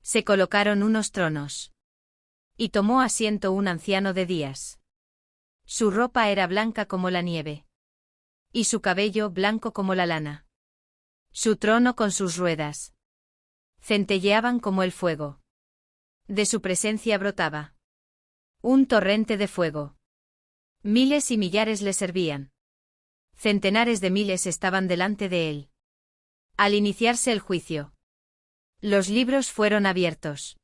Speaker 1: se colocaron unos tronos. Y tomó asiento un anciano de días. Su ropa era blanca como la nieve. Y su cabello blanco como la lana. Su trono con sus ruedas centelleaban como el fuego. De su presencia brotaba un torrente de fuego. Miles y millares le servían. Centenares de miles estaban delante de él. Al iniciarse el juicio, los libros fueron abiertos.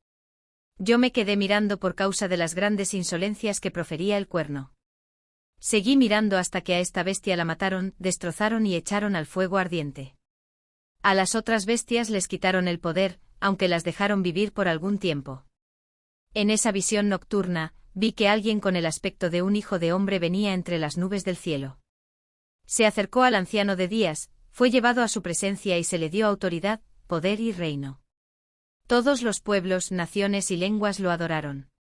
Speaker 1: Yo me quedé mirando por causa de las grandes insolencias que profería el cuerno. Seguí mirando hasta que a esta bestia la mataron, destrozaron y echaron al fuego ardiente. A las otras bestias les quitaron el poder, aunque las dejaron vivir por algún tiempo. En esa visión nocturna, vi que alguien con el aspecto de un hijo de hombre venía entre las nubes del cielo. Se acercó al anciano de días, fue llevado a su presencia y se le dio autoridad, poder y reino. Todos los pueblos, naciones y lenguas lo adoraron.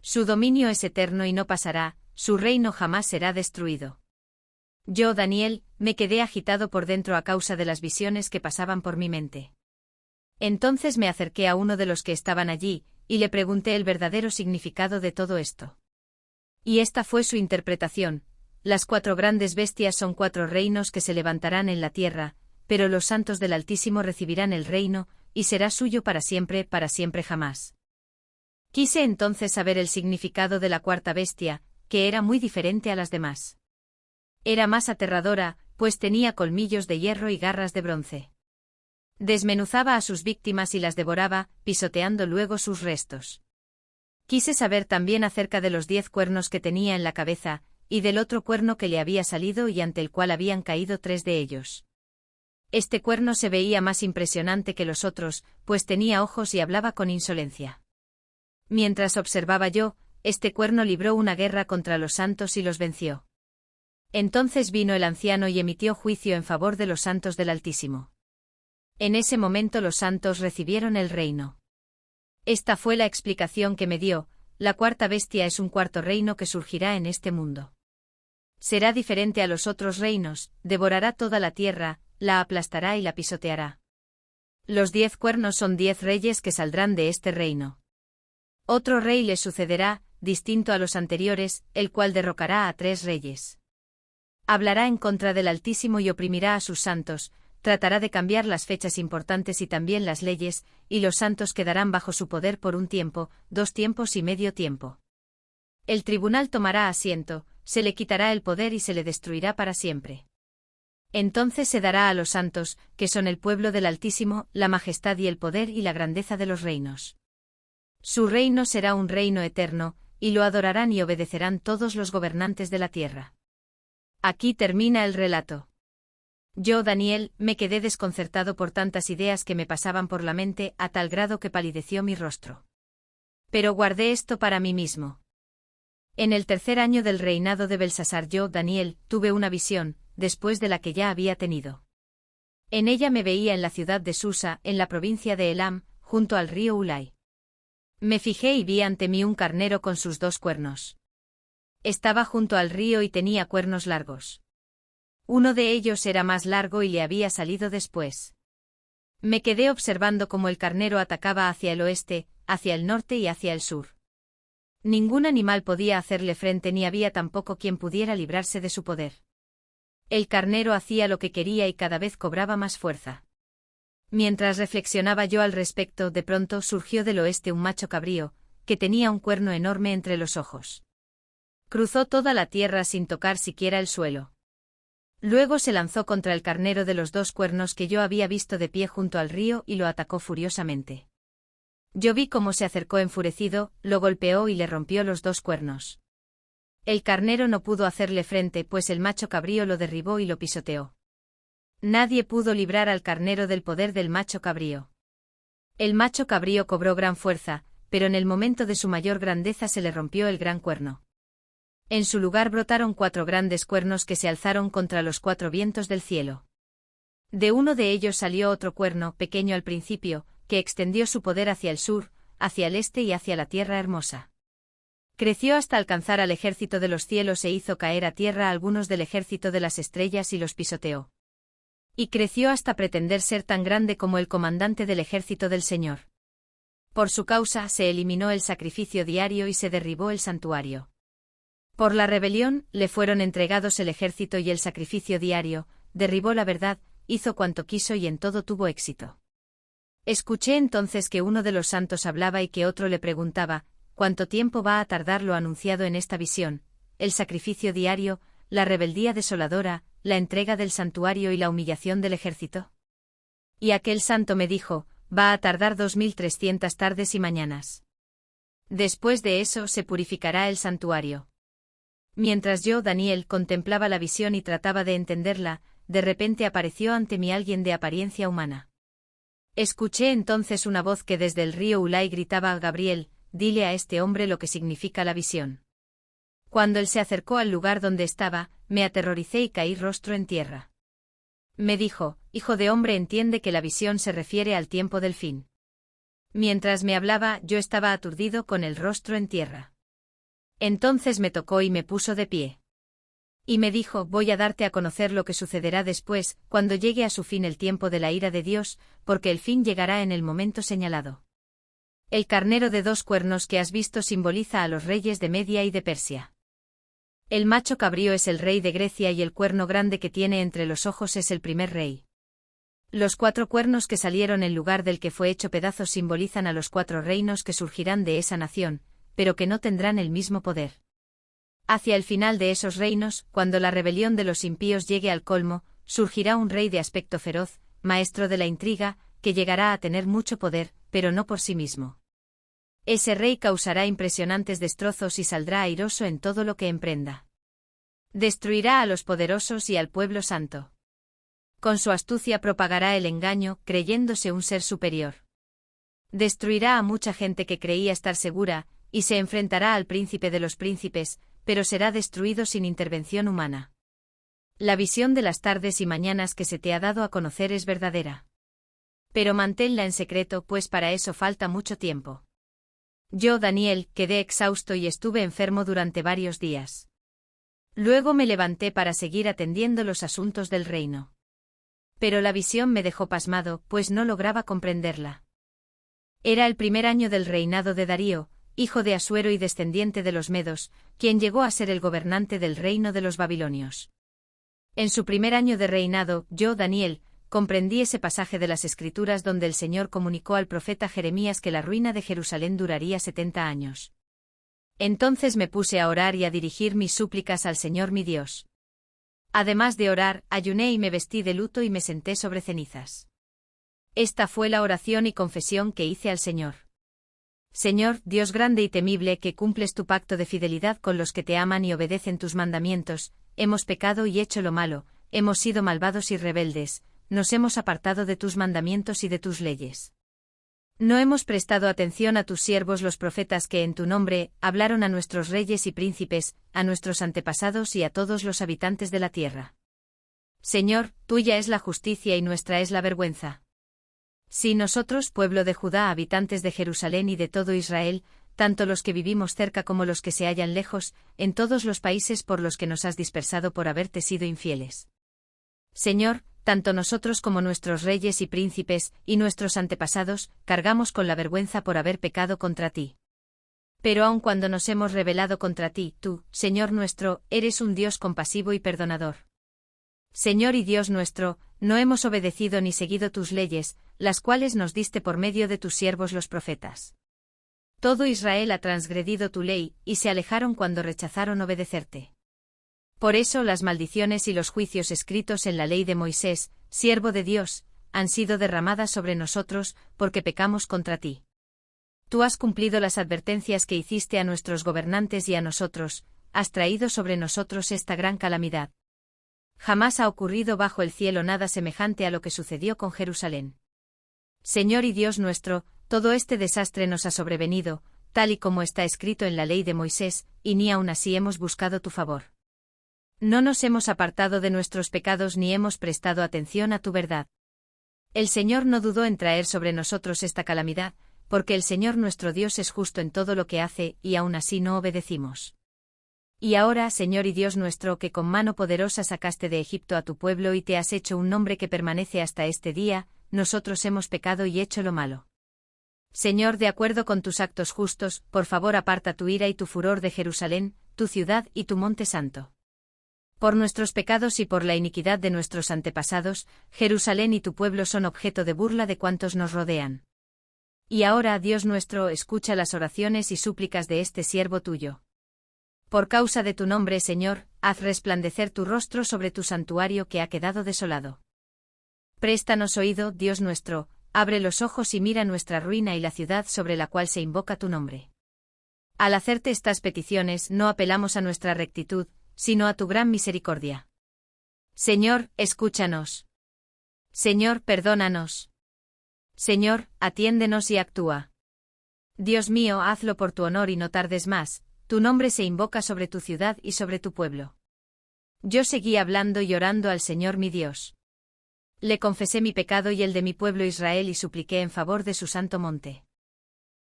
Speaker 1: Su dominio es eterno y no pasará, su reino jamás será destruido. Yo, Daniel, me quedé agitado por dentro a causa de las visiones que pasaban por mi mente. Entonces me acerqué a uno de los que estaban allí, y le pregunté el verdadero significado de todo esto. Y esta fue su interpretación: las 4 grandes bestias son 4 reinos que se levantarán en la tierra, pero los santos del Altísimo recibirán el reino, y será suyo para siempre jamás. Quise entonces saber el significado de la 4ª bestia, que era muy diferente a las demás. Era más aterradora, pues tenía colmillos de hierro y garras de bronce. Desmenuzaba a sus víctimas y las devoraba, pisoteando luego sus restos. Quise saber también acerca de los 10 cuernos que tenía en la cabeza, y del otro cuerno que le había salido y ante el cual habían caído 3 de ellos. Este cuerno se veía más impresionante que los otros, pues tenía ojos y hablaba con insolencia. Mientras observaba yo, este cuerno libró una guerra contra los santos y los venció. Entonces vino el anciano y emitió juicio en favor de los santos del Altísimo. En ese momento los santos recibieron el reino. Esta fue la explicación que me dio: la 4ª bestia es un 4º reino que surgirá en este mundo. Será diferente a los otros reinos, devorará toda la tierra, la aplastará y la pisoteará. Los 10 cuernos son 10 reyes que saldrán de este reino. Otro rey le sucederá, distinto a los anteriores, el cual derrocará a 3 reyes. Hablará en contra del Altísimo y oprimirá a sus santos, tratará de cambiar las fechas importantes y también las leyes, y los santos quedarán bajo su poder por 1 tiempo, 2 tiempos y medio tiempo. El tribunal tomará asiento, se le quitará el poder y se le destruirá para siempre. Entonces se dará a los santos, que son el pueblo del Altísimo, la majestad y el poder y la grandeza de los reinos. Su reino será un reino eterno, y lo adorarán y obedecerán todos los gobernantes de la tierra. Aquí termina el relato. Yo, Daniel, me quedé desconcertado por tantas ideas que me pasaban por la mente, a tal grado que palideció mi rostro. Pero guardé esto para mí mismo. En el 3er año del reinado de Belsasar, yo, Daniel, tuve una visión, después de la que ya había tenido. En ella me veía en la ciudad de Susa, en la provincia de Elam, junto al río Ulai. Me fijé y vi ante mí un carnero con sus 2 cuernos. Estaba junto al río y tenía cuernos largos. Uno de ellos era más largo y le había salido después. Me quedé observando cómo el carnero atacaba hacia el oeste, hacia el norte y hacia el sur. Ningún animal podía hacerle frente ni había tampoco quien pudiera librarse de su poder. El carnero hacía lo que quería y cada vez cobraba más fuerza. Mientras reflexionaba yo al respecto, de pronto surgió del oeste un macho cabrío, que tenía un cuerno enorme entre los ojos. Cruzó toda la tierra sin tocar siquiera el suelo. Luego se lanzó contra el carnero de los 2 cuernos que yo había visto de pie junto al río y lo atacó furiosamente. Yo vi cómo se acercó enfurecido, lo golpeó y le rompió los 2 cuernos. El carnero no pudo hacerle frente, pues el macho cabrío lo derribó y lo pisoteó. Nadie pudo librar al carnero del poder del macho cabrío. El macho cabrío cobró gran fuerza, pero en el momento de su mayor grandeza se le rompió el gran cuerno. En su lugar brotaron 4 grandes cuernos que se alzaron contra los 4 vientos del cielo. De uno de ellos salió otro cuerno, pequeño al principio, que extendió su poder hacia el sur, hacia el este y hacia la tierra hermosa. Creció hasta alcanzar al ejército de los cielos e hizo caer a tierra a algunos del ejército de las estrellas y los pisoteó. Y creció hasta pretender ser tan grande como el comandante del ejército del Señor. Por su causa se eliminó el sacrificio diario y se derribó el santuario. Por la rebelión, le fueron entregados el ejército y el sacrificio diario, derribó la verdad, hizo cuanto quiso y en todo tuvo éxito. Escuché entonces que uno de los santos hablaba y que otro le preguntaba: ¿cuánto tiempo va a tardar lo anunciado en esta visión, el sacrificio diario, la rebeldía desoladora, la entrega del santuario y la humillación del ejército? Y aquel santo me dijo: va a tardar 2300 tardes y mañanas. Después de eso se purificará el santuario. Mientras yo, Daniel, contemplaba la visión y trataba de entenderla, de repente apareció ante mí alguien de apariencia humana. Escuché entonces una voz que desde el río Ulai gritaba a Gabriel: dile a este hombre lo que significa la visión. Cuando él se acercó al lugar donde estaba, me aterroricé y caí rostro en tierra. Me dijo: Hijo de hombre, entiende que la visión se refiere al tiempo del fin. Mientras me hablaba, yo estaba aturdido con el rostro en tierra. Entonces me tocó y me puso de pie. Y me dijo: voy a darte a conocer lo que sucederá después, cuando llegue a su fin el tiempo de la ira de Dios, porque el fin llegará en el momento señalado. El carnero de 2 cuernos que has visto simboliza a los reyes de Media y de Persia. El macho cabrío es el rey de Grecia y el cuerno grande que tiene entre los ojos es el primer rey. Los 4 cuernos que salieron en lugar del que fue hecho pedazos simbolizan a los 4 reinos que surgirán de esa nación, pero que no tendrán el mismo poder. Hacia el final de esos reinos, cuando la rebelión de los impíos llegue al colmo, surgirá un rey de aspecto feroz, maestro de la intriga, que llegará a tener mucho poder, pero no por sí mismo. Ese rey causará impresionantes destrozos y saldrá airoso en todo lo que emprenda. Destruirá a los poderosos y al pueblo santo. Con su astucia propagará el engaño, creyéndose un ser superior. Destruirá a mucha gente que creía estar segura, y se enfrentará al príncipe de los príncipes, pero será destruido sin intervención humana. La visión de las tardes y mañanas que se te ha dado a conocer es verdadera. Pero manténla en secreto, pues para eso falta mucho tiempo. Yo, Daniel, quedé exhausto y estuve enfermo durante varios días. Luego me levanté para seguir atendiendo los asuntos del reino. Pero la visión me dejó pasmado, pues no lograba comprenderla. Era el primer año del reinado de Darío, hijo de Asuero y descendiente de los Medos, quien llegó a ser el gobernante del reino de los babilonios. En su primer año de reinado, yo, Daniel, comprendí ese pasaje de las Escrituras donde el Señor comunicó al profeta Jeremías que la ruina de Jerusalén duraría 70 años. Entonces me puse a orar y a dirigir mis súplicas al Señor mi Dios. Además de orar, ayuné y me vestí de luto y me senté sobre cenizas. Esta fue la oración y confesión que hice al Señor. Señor, Dios grande y temible, que cumples tu pacto de fidelidad con los que te aman y obedecen tus mandamientos, hemos pecado y hecho lo malo, hemos sido malvados y rebeldes, nos hemos apartado de tus mandamientos y de tus leyes. No hemos prestado atención a tus siervos los profetas que en tu nombre hablaron a nuestros reyes y príncipes, a nuestros antepasados y a todos los habitantes de la tierra. Señor, tuya es la justicia y nuestra es la vergüenza. Si nosotros, pueblo de Judá, habitantes de Jerusalén y de todo Israel, tanto los que vivimos cerca como los que se hallan lejos, en todos los países por los que nos has dispersado por haberte sido infieles. Señor, tanto nosotros como nuestros reyes y príncipes, y nuestros antepasados, cargamos con la vergüenza por haber pecado contra ti. Pero aun cuando nos hemos rebelado contra ti, tú, Señor nuestro, eres un Dios compasivo y perdonador. Señor y Dios nuestro, no hemos obedecido ni seguido tus leyes, las cuales nos diste por medio de tus siervos los profetas. Todo Israel ha transgredido tu ley, y se alejaron cuando rechazaron obedecerte. Por eso las maldiciones y los juicios escritos en la ley de Moisés, siervo de Dios, han sido derramadas sobre nosotros, porque pecamos contra ti. Tú has cumplido las advertencias que hiciste a nuestros gobernantes y a nosotros, has traído sobre nosotros esta gran calamidad. Jamás ha ocurrido bajo el cielo nada semejante a lo que sucedió con Jerusalén. Señor y Dios nuestro, todo este desastre nos ha sobrevenido, tal y como está escrito en la ley de Moisés, y ni aun así hemos buscado tu favor. No nos hemos apartado de nuestros pecados ni hemos prestado atención a tu verdad. El Señor no dudó en traer sobre nosotros esta calamidad, porque el Señor nuestro Dios es justo en todo lo que hace, y aun así no obedecimos. Y ahora, Señor y Dios nuestro, que con mano poderosa sacaste de Egipto a tu pueblo y te has hecho un nombre que permanece hasta este día, nosotros hemos pecado y hecho lo malo. Señor, de acuerdo con tus actos justos, por favor aparta tu ira y tu furor de Jerusalén, tu ciudad y tu monte santo. Por nuestros pecados y por la iniquidad de nuestros antepasados, Jerusalén y tu pueblo son objeto de burla de cuantos nos rodean. Y ahora, Dios nuestro, escucha las oraciones y súplicas de este siervo tuyo. Por causa de tu nombre, Señor, haz resplandecer tu rostro sobre tu santuario que ha quedado desolado. Préstanos oído, Dios nuestro, abre los ojos y mira nuestra ruina y la ciudad sobre la cual se invoca tu nombre. Al hacerte estas peticiones no apelamos a nuestra rectitud, sino a tu gran misericordia. Señor, escúchanos. Señor, perdónanos. Señor, atiéndenos y actúa. Dios mío, hazlo por tu honor y no tardes más, tu nombre se invoca sobre tu ciudad y sobre tu pueblo. Yo seguí hablando y orando al Señor mi Dios. Le confesé mi pecado y el de mi pueblo Israel y supliqué en favor de su santo monte.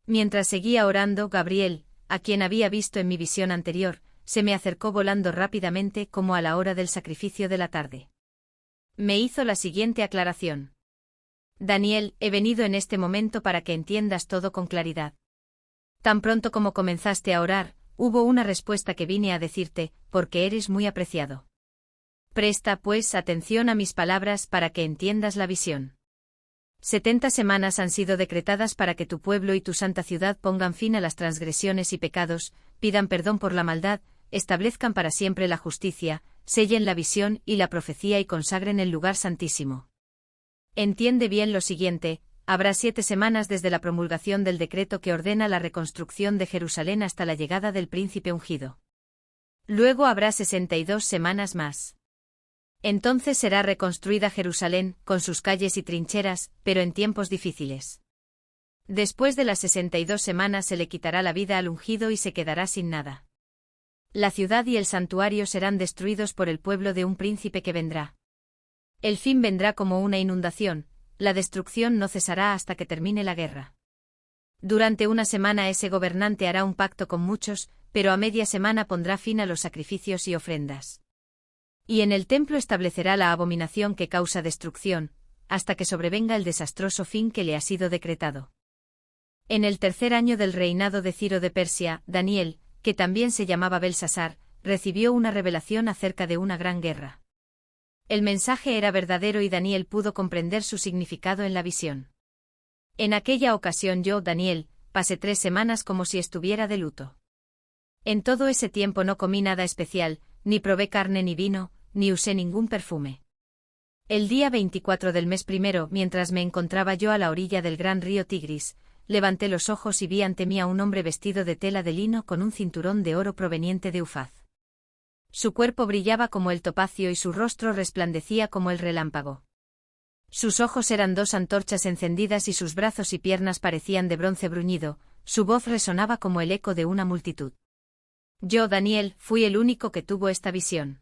Speaker 1: Mientras seguía orando, Gabriel, a quien había visto en mi visión anterior, se me acercó volando rápidamente como a la hora del sacrificio de la tarde. Me hizo la siguiente aclaración. Daniel, he venido en este momento para que entiendas todo con claridad. Tan pronto como comenzaste a orar, hubo una respuesta que vine a decirte, porque eres muy apreciado. Presta, pues, atención a mis palabras para que entiendas la visión. 70 semanas han sido decretadas para que tu pueblo y tu santa ciudad pongan fin a las transgresiones y pecados, pidan perdón por la maldad, establezcan para siempre la justicia, sellen la visión y la profecía y consagren el lugar santísimo. Entiende bien lo siguiente, habrá 7 semanas desde la promulgación del decreto que ordena la reconstrucción de Jerusalén hasta la llegada del príncipe ungido. Luego habrá 62 semanas más. Entonces será reconstruida Jerusalén, con sus calles y trincheras, pero en tiempos difíciles. Después de las 62 semanas se le quitará la vida al ungido y se quedará sin nada. La ciudad y el santuario serán destruidos por el pueblo de un príncipe que vendrá. El fin vendrá como una inundación, la destrucción no cesará hasta que termine la guerra. Durante una semana ese gobernante hará un pacto con muchos, pero a media semana pondrá fin a los sacrificios y ofrendas. Y en el templo establecerá la abominación que causa destrucción, hasta que sobrevenga el desastroso fin que le ha sido decretado. En el 3er año del reinado de Ciro de Persia, Daniel, que también se llamaba Belsasar, recibió una revelación acerca de una gran guerra. El mensaje era verdadero y Daniel pudo comprender su significado en la visión. En aquella ocasión yo, Daniel, pasé 3 semanas como si estuviera de luto. En todo ese tiempo no comí nada especial, ni probé carne ni vino, ni usé ningún perfume. El día 24 del mes primero, mientras me encontraba yo a la orilla del gran río Tigris, levanté los ojos y vi ante mí a un hombre vestido de tela de lino con un cinturón de oro proveniente de Ufaz. Su cuerpo brillaba como el topacio y su rostro resplandecía como el relámpago. Sus ojos eran 2 antorchas encendidas y sus brazos y piernas parecían de bronce bruñido, su voz resonaba como el eco de una multitud. Yo, Daniel, fui el único que tuvo esta visión.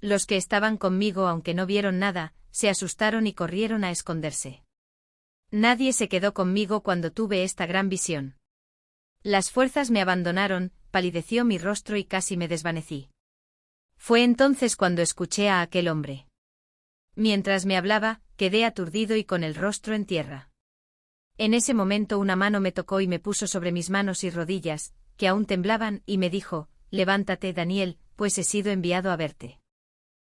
Speaker 1: Los que estaban conmigo, aunque no vieron nada, se asustaron y corrieron a esconderse. Nadie se quedó conmigo cuando tuve esta gran visión. Las fuerzas me abandonaron, palideció mi rostro y casi me desvanecí. Fue entonces cuando escuché a aquel hombre. Mientras me hablaba, quedé aturdido y con el rostro en tierra. En ese momento una mano me tocó y me puso sobre mis manos y rodillas, que aún temblaban, y me dijo, levántate, Daniel, pues he sido enviado a verte.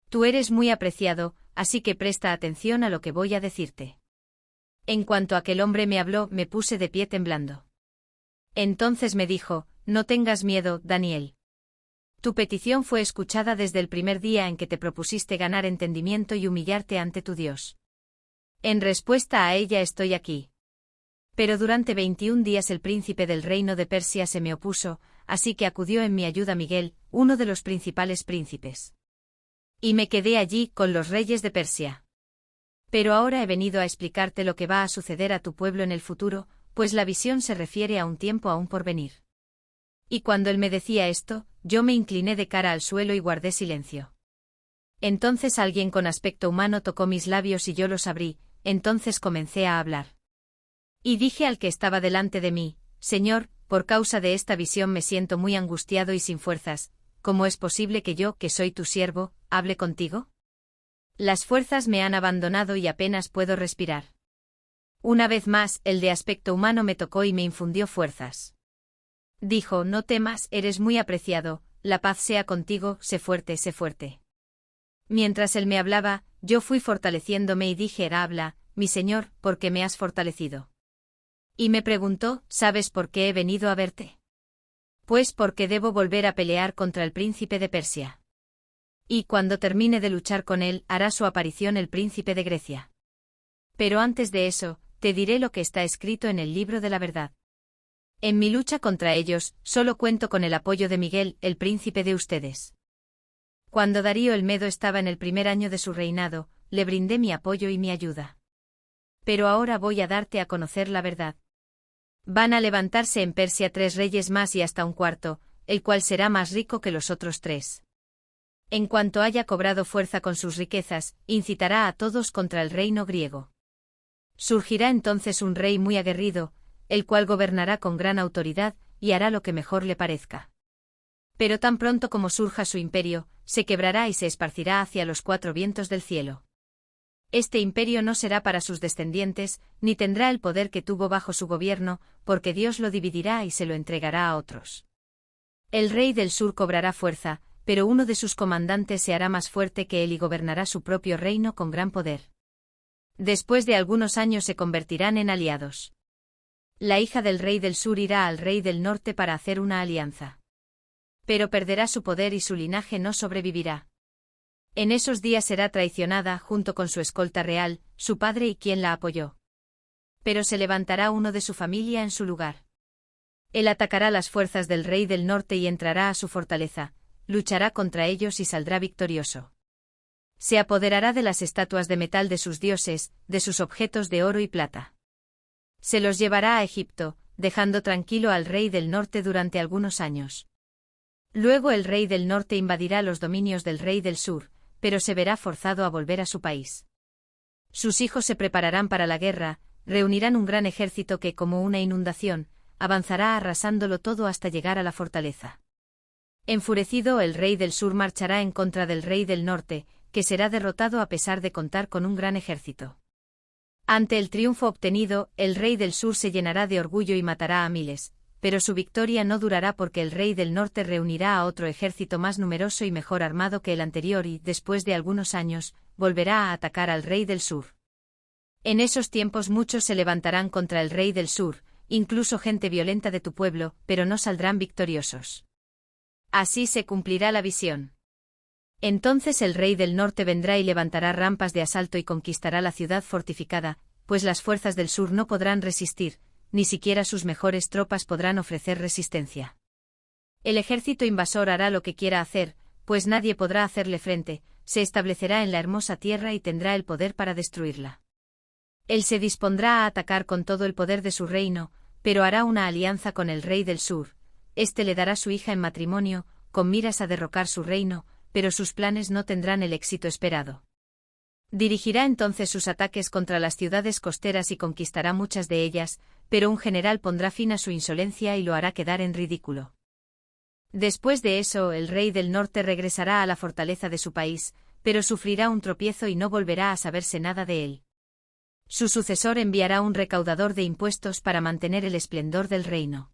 Speaker 1: Tú eres muy apreciado, así que presta atención a lo que voy a decirte. En cuanto aquel hombre me habló, me puse de pie temblando. Entonces me dijo, no tengas miedo, Daniel. Tu petición fue escuchada desde el primer día en que te propusiste ganar entendimiento y humillarte ante tu Dios. En respuesta a ella estoy aquí. Pero durante 21 días el príncipe del reino de Persia se me opuso, así que acudió en mi ayuda Miguel, uno de los principales príncipes. Y me quedé allí con los reyes de Persia. Pero ahora he venido a explicarte lo que va a suceder a tu pueblo en el futuro, pues la visión se refiere a un tiempo aún por venir. Y cuando él me decía esto, yo me incliné de cara al suelo y guardé silencio. Entonces alguien con aspecto humano tocó mis labios y yo los abrí, entonces comencé a hablar. Y dije al que estaba delante de mí, Señor, por causa de esta visión me siento muy angustiado y sin fuerzas, ¿cómo es posible que yo, que soy tu siervo, hable contigo? Las fuerzas me han abandonado y apenas puedo respirar. Una vez más, el de aspecto humano me tocó y me infundió fuerzas. Dijo, no temas, eres muy apreciado, la paz sea contigo, sé fuerte, sé fuerte. Mientras él me hablaba, yo fui fortaleciéndome y dije, habla, mi señor, ¿por qué me has fortalecido? Y me preguntó, ¿sabes por qué he venido a verte? Pues porque debo volver a pelear contra el príncipe de Persia. Y cuando termine de luchar con él, hará su aparición el príncipe de Grecia. Pero antes de eso, te diré lo que está escrito en el libro de la verdad. En mi lucha contra ellos, solo cuento con el apoyo de Miguel, el príncipe de ustedes. Cuando Darío el Medo estaba en el primer año de su reinado, le brindé mi apoyo y mi ayuda. Pero ahora voy a darte a conocer la verdad. Van a levantarse en Persia 3 reyes más y hasta un cuarto, el cual será más rico que los otros 3. En cuanto haya cobrado fuerza con sus riquezas, incitará a todos contra el reino griego. Surgirá entonces un rey muy aguerrido, el cual gobernará con gran autoridad, y hará lo que mejor le parezca. Pero tan pronto como surja su imperio, se quebrará y se esparcirá hacia los cuatro vientos del cielo. Este imperio no será para sus descendientes, ni tendrá el poder que tuvo bajo su gobierno, porque Dios lo dividirá y se lo entregará a otros. El rey del sur cobrará fuerza, pero uno de sus comandantes se hará más fuerte que él y gobernará su propio reino con gran poder. Después de algunos años se convertirán en aliados. La hija del rey del sur irá al rey del norte para hacer una alianza. Pero perderá su poder y su linaje no sobrevivirá. En esos días será traicionada junto con su escolta real, su padre y quien la apoyó. Pero se levantará uno de su familia en su lugar. Él atacará las fuerzas del rey del norte y entrará a su fortaleza, luchará contra ellos y saldrá victorioso. Se apoderará de las estatuas de metal de sus dioses, de sus objetos de oro y plata. Se los llevará a Egipto, dejando tranquilo al rey del norte durante algunos años. Luego el rey del norte invadirá los dominios del rey del sur, pero se verá forzado a volver a su país. Sus hijos se prepararán para la guerra, reunirán un gran ejército que, como una inundación, avanzará arrasándolo todo hasta llegar a la fortaleza. Enfurecido, el rey del sur marchará en contra del rey del norte, que será derrotado a pesar de contar con un gran ejército. Ante el triunfo obtenido, el rey del sur se llenará de orgullo y matará a miles, pero su victoria no durará porque el rey del norte reunirá a otro ejército más numeroso y mejor armado que el anterior y, después de algunos años, volverá a atacar al rey del sur. En esos tiempos muchos se levantarán contra el rey del sur, incluso gente violenta de tu pueblo, pero no saldrán victoriosos. Así se cumplirá la visión. Entonces el rey del norte vendrá y levantará rampas de asalto y conquistará la ciudad fortificada, pues las fuerzas del sur no podrán resistir, ni siquiera sus mejores tropas podrán ofrecer resistencia. El ejército invasor hará lo que quiera hacer, pues nadie podrá hacerle frente, se establecerá en la hermosa tierra y tendrá el poder para destruirla. Él se dispondrá a atacar con todo el poder de su reino, pero hará una alianza con el rey del sur. Este le dará su hija en matrimonio, con miras a derrocar su reino, pero sus planes no tendrán el éxito esperado. Dirigirá entonces sus ataques contra las ciudades costeras y conquistará muchas de ellas, pero un general pondrá fin a su insolencia y lo hará quedar en ridículo. Después de eso, el rey del norte regresará a la fortaleza de su país, pero sufrirá un tropiezo y no volverá a saberse nada de él. Su sucesor enviará un recaudador de impuestos para mantener el esplendor del reino.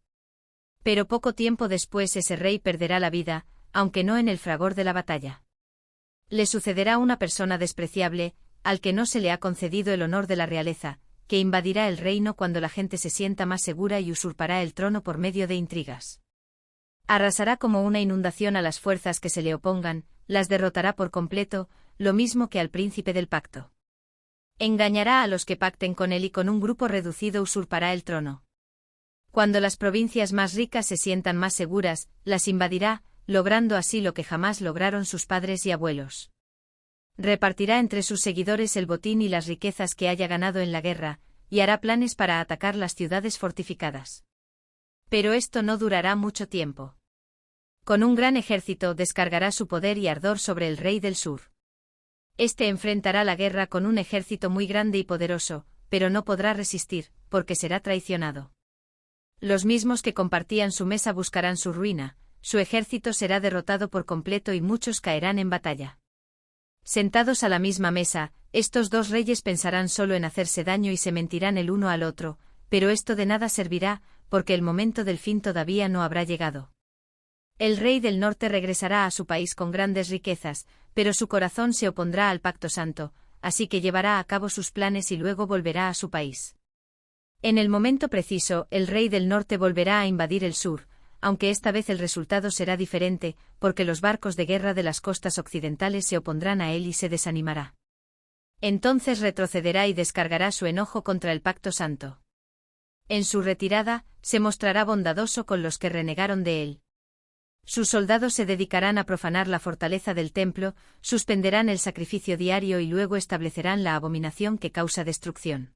Speaker 1: Pero poco tiempo después ese rey perderá la vida, aunque no en el fragor de la batalla. Le sucederá una persona despreciable, al que no se le ha concedido el honor de la realeza, que invadirá el reino cuando la gente se sienta más segura y usurpará el trono por medio de intrigas. Arrasará como una inundación a las fuerzas que se le opongan, las derrotará por completo, lo mismo que al príncipe del pacto. Engañará a los que pacten con él y con un grupo reducido usurpará el trono. Cuando las provincias más ricas se sientan más seguras, las invadirá, logrando así lo que jamás lograron sus padres y abuelos. Repartirá entre sus seguidores el botín y las riquezas que haya ganado en la guerra, y hará planes para atacar las ciudades fortificadas. Pero esto no durará mucho tiempo. Con un gran ejército descargará su poder y ardor sobre el rey del sur. Este enfrentará la guerra con un ejército muy grande y poderoso, pero no podrá resistir, porque será traicionado. Los mismos que compartían su mesa buscarán su ruina, su ejército será derrotado por completo y muchos caerán en batalla. Sentados a la misma mesa, estos dos reyes pensarán solo en hacerse daño y se mentirán el uno al otro, pero esto de nada servirá, porque el momento del fin todavía no habrá llegado. El rey del norte regresará a su país con grandes riquezas, pero su corazón se opondrá al pacto santo, así que llevará a cabo sus planes y luego volverá a su país. En el momento preciso, el rey del norte volverá a invadir el sur, aunque esta vez el resultado será diferente, porque los barcos de guerra de las costas occidentales se opondrán a él y se desanimará. Entonces retrocederá y descargará su enojo contra el pacto santo. En su retirada, se mostrará bondadoso con los que renegaron de él. Sus soldados se dedicarán a profanar la fortaleza del templo, suspenderán el sacrificio diario y luego establecerán la abominación que causa destrucción.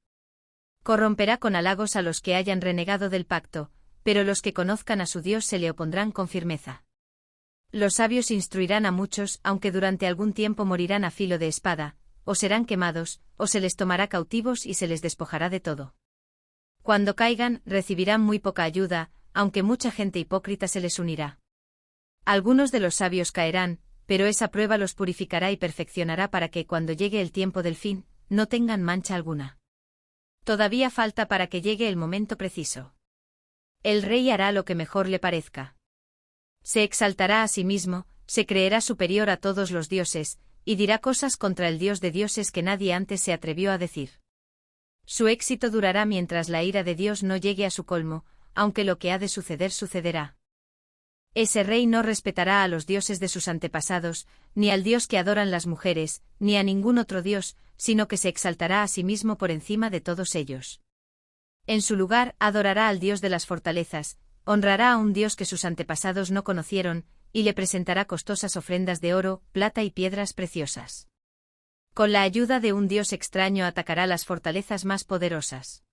Speaker 1: Corromperá con halagos a los que hayan renegado del pacto, pero los que conozcan a su Dios se le opondrán con firmeza. Los sabios instruirán a muchos, aunque durante algún tiempo morirán a filo de espada, o serán quemados, o se les tomará cautivos y se les despojará de todo. Cuando caigan, recibirán muy poca ayuda, aunque mucha gente hipócrita se les unirá. Algunos de los sabios caerán, pero esa prueba los purificará y perfeccionará para que, cuando llegue el tiempo del fin, no tengan mancha alguna. Todavía falta para que llegue el momento preciso. El rey hará lo que mejor le parezca. Se exaltará a sí mismo, se creerá superior a todos los dioses, y dirá cosas contra el Dios de dioses que nadie antes se atrevió a decir. Su éxito durará mientras la ira de Dios no llegue a su colmo, aunque lo que ha de suceder sucederá. Ese rey no respetará a los dioses de sus antepasados, ni al Dios que adoran las mujeres, ni a ningún otro Dios, sino que se exaltará a sí mismo por encima de todos ellos. En su lugar, adorará al Dios de las fortalezas, honrará a un Dios que sus antepasados no conocieron, y le presentará costosas ofrendas de oro, plata y piedras preciosas. Con la ayuda de un Dios extraño atacará las fortalezas más poderosas.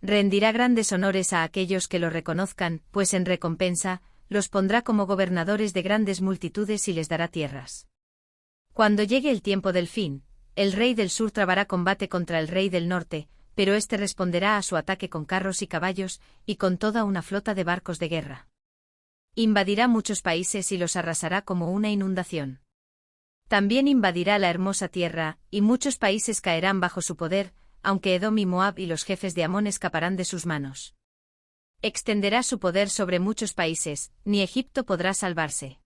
Speaker 1: Rendirá grandes honores a aquellos que lo reconozcan, pues en recompensa, los pondrá como gobernadores de grandes multitudes y les dará tierras. Cuando llegue el tiempo del fin, el rey del sur trabará combate contra el rey del norte, pero éste responderá a su ataque con carros y caballos, y con toda una flota de barcos de guerra. Invadirá muchos países y los arrasará como una inundación. También invadirá la hermosa tierra, y muchos países caerán bajo su poder, aunque Edom y Moab y los jefes de Amón escaparán de sus manos. Extenderá su poder sobre muchos países, ni Egipto podrá salvarse.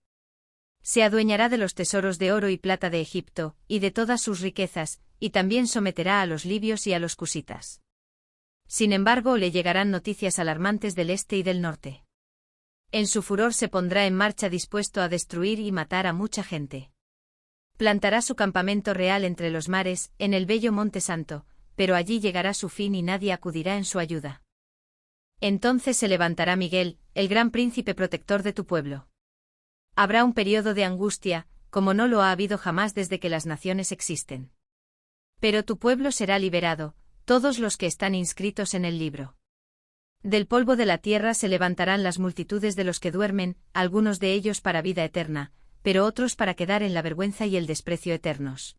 Speaker 1: Se adueñará de los tesoros de oro y plata de Egipto, y de todas sus riquezas, y también someterá a los libios y a los cusitas. Sin embargo, le llegarán noticias alarmantes del este y del norte. En su furor se pondrá en marcha dispuesto a destruir y matar a mucha gente. Plantará su campamento real entre los mares, en el bello Monte Santo, pero allí llegará su fin y nadie acudirá en su ayuda. Entonces se levantará Miguel, el gran príncipe protector de tu pueblo. Habrá un periodo de angustia, como no lo ha habido jamás desde que las naciones existen. Pero tu pueblo será liberado, todos los que están inscritos en el libro. Del polvo de la tierra se levantarán las multitudes de los que duermen, algunos de ellos para vida eterna, pero otros para quedar en la vergüenza y el desprecio eternos.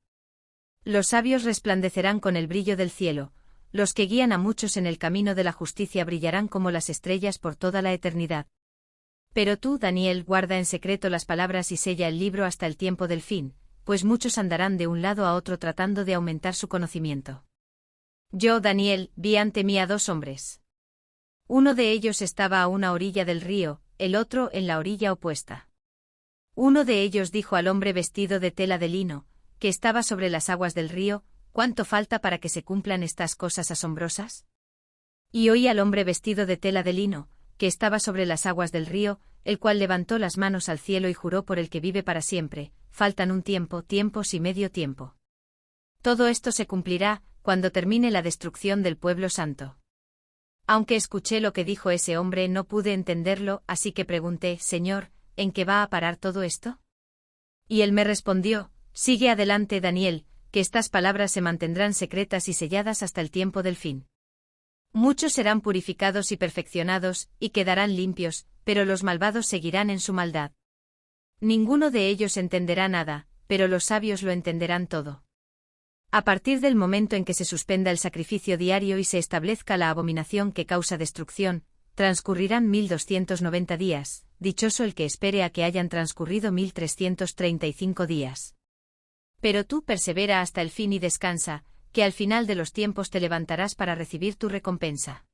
Speaker 1: Los sabios resplandecerán con el brillo del cielo, los que guían a muchos en el camino de la justicia brillarán como las estrellas por toda la eternidad. Pero tú, Daniel, guarda en secreto las palabras y sella el libro hasta el tiempo del fin, pues muchos andarán de un lado a otro tratando de aumentar su conocimiento. Yo, Daniel, vi ante mí a dos hombres. Uno de ellos estaba a una orilla del río, el otro en la orilla opuesta. Uno de ellos dijo al hombre vestido de tela de lino, que estaba sobre las aguas del río, ¿cuánto falta para que se cumplan estas cosas asombrosas? Y oí al hombre vestido de tela de lino, que estaba sobre las aguas del río, el cual levantó las manos al cielo y juró por el que vive para siempre, faltan un tiempo, tiempos y medio tiempo. Todo esto se cumplirá, cuando termine la destrucción del pueblo santo. Aunque escuché lo que dijo ese hombre no pude entenderlo, así que pregunté, Señor, ¿en qué va a parar todo esto? Y él me respondió, sigue adelante Daniel, que estas palabras se mantendrán secretas y selladas hasta el tiempo del fin. Muchos serán purificados y perfeccionados, y quedarán limpios, pero los malvados seguirán en su maldad. Ninguno de ellos entenderá nada, pero los sabios lo entenderán todo. A partir del momento en que se suspenda el sacrificio diario y se establezca la abominación que causa destrucción, transcurrirán 1290 días, dichoso el que espere a que hayan transcurrido 1335 días. Pero tú persevera hasta el fin y descansa, que al final de los tiempos te levantarás para recibir tu recompensa.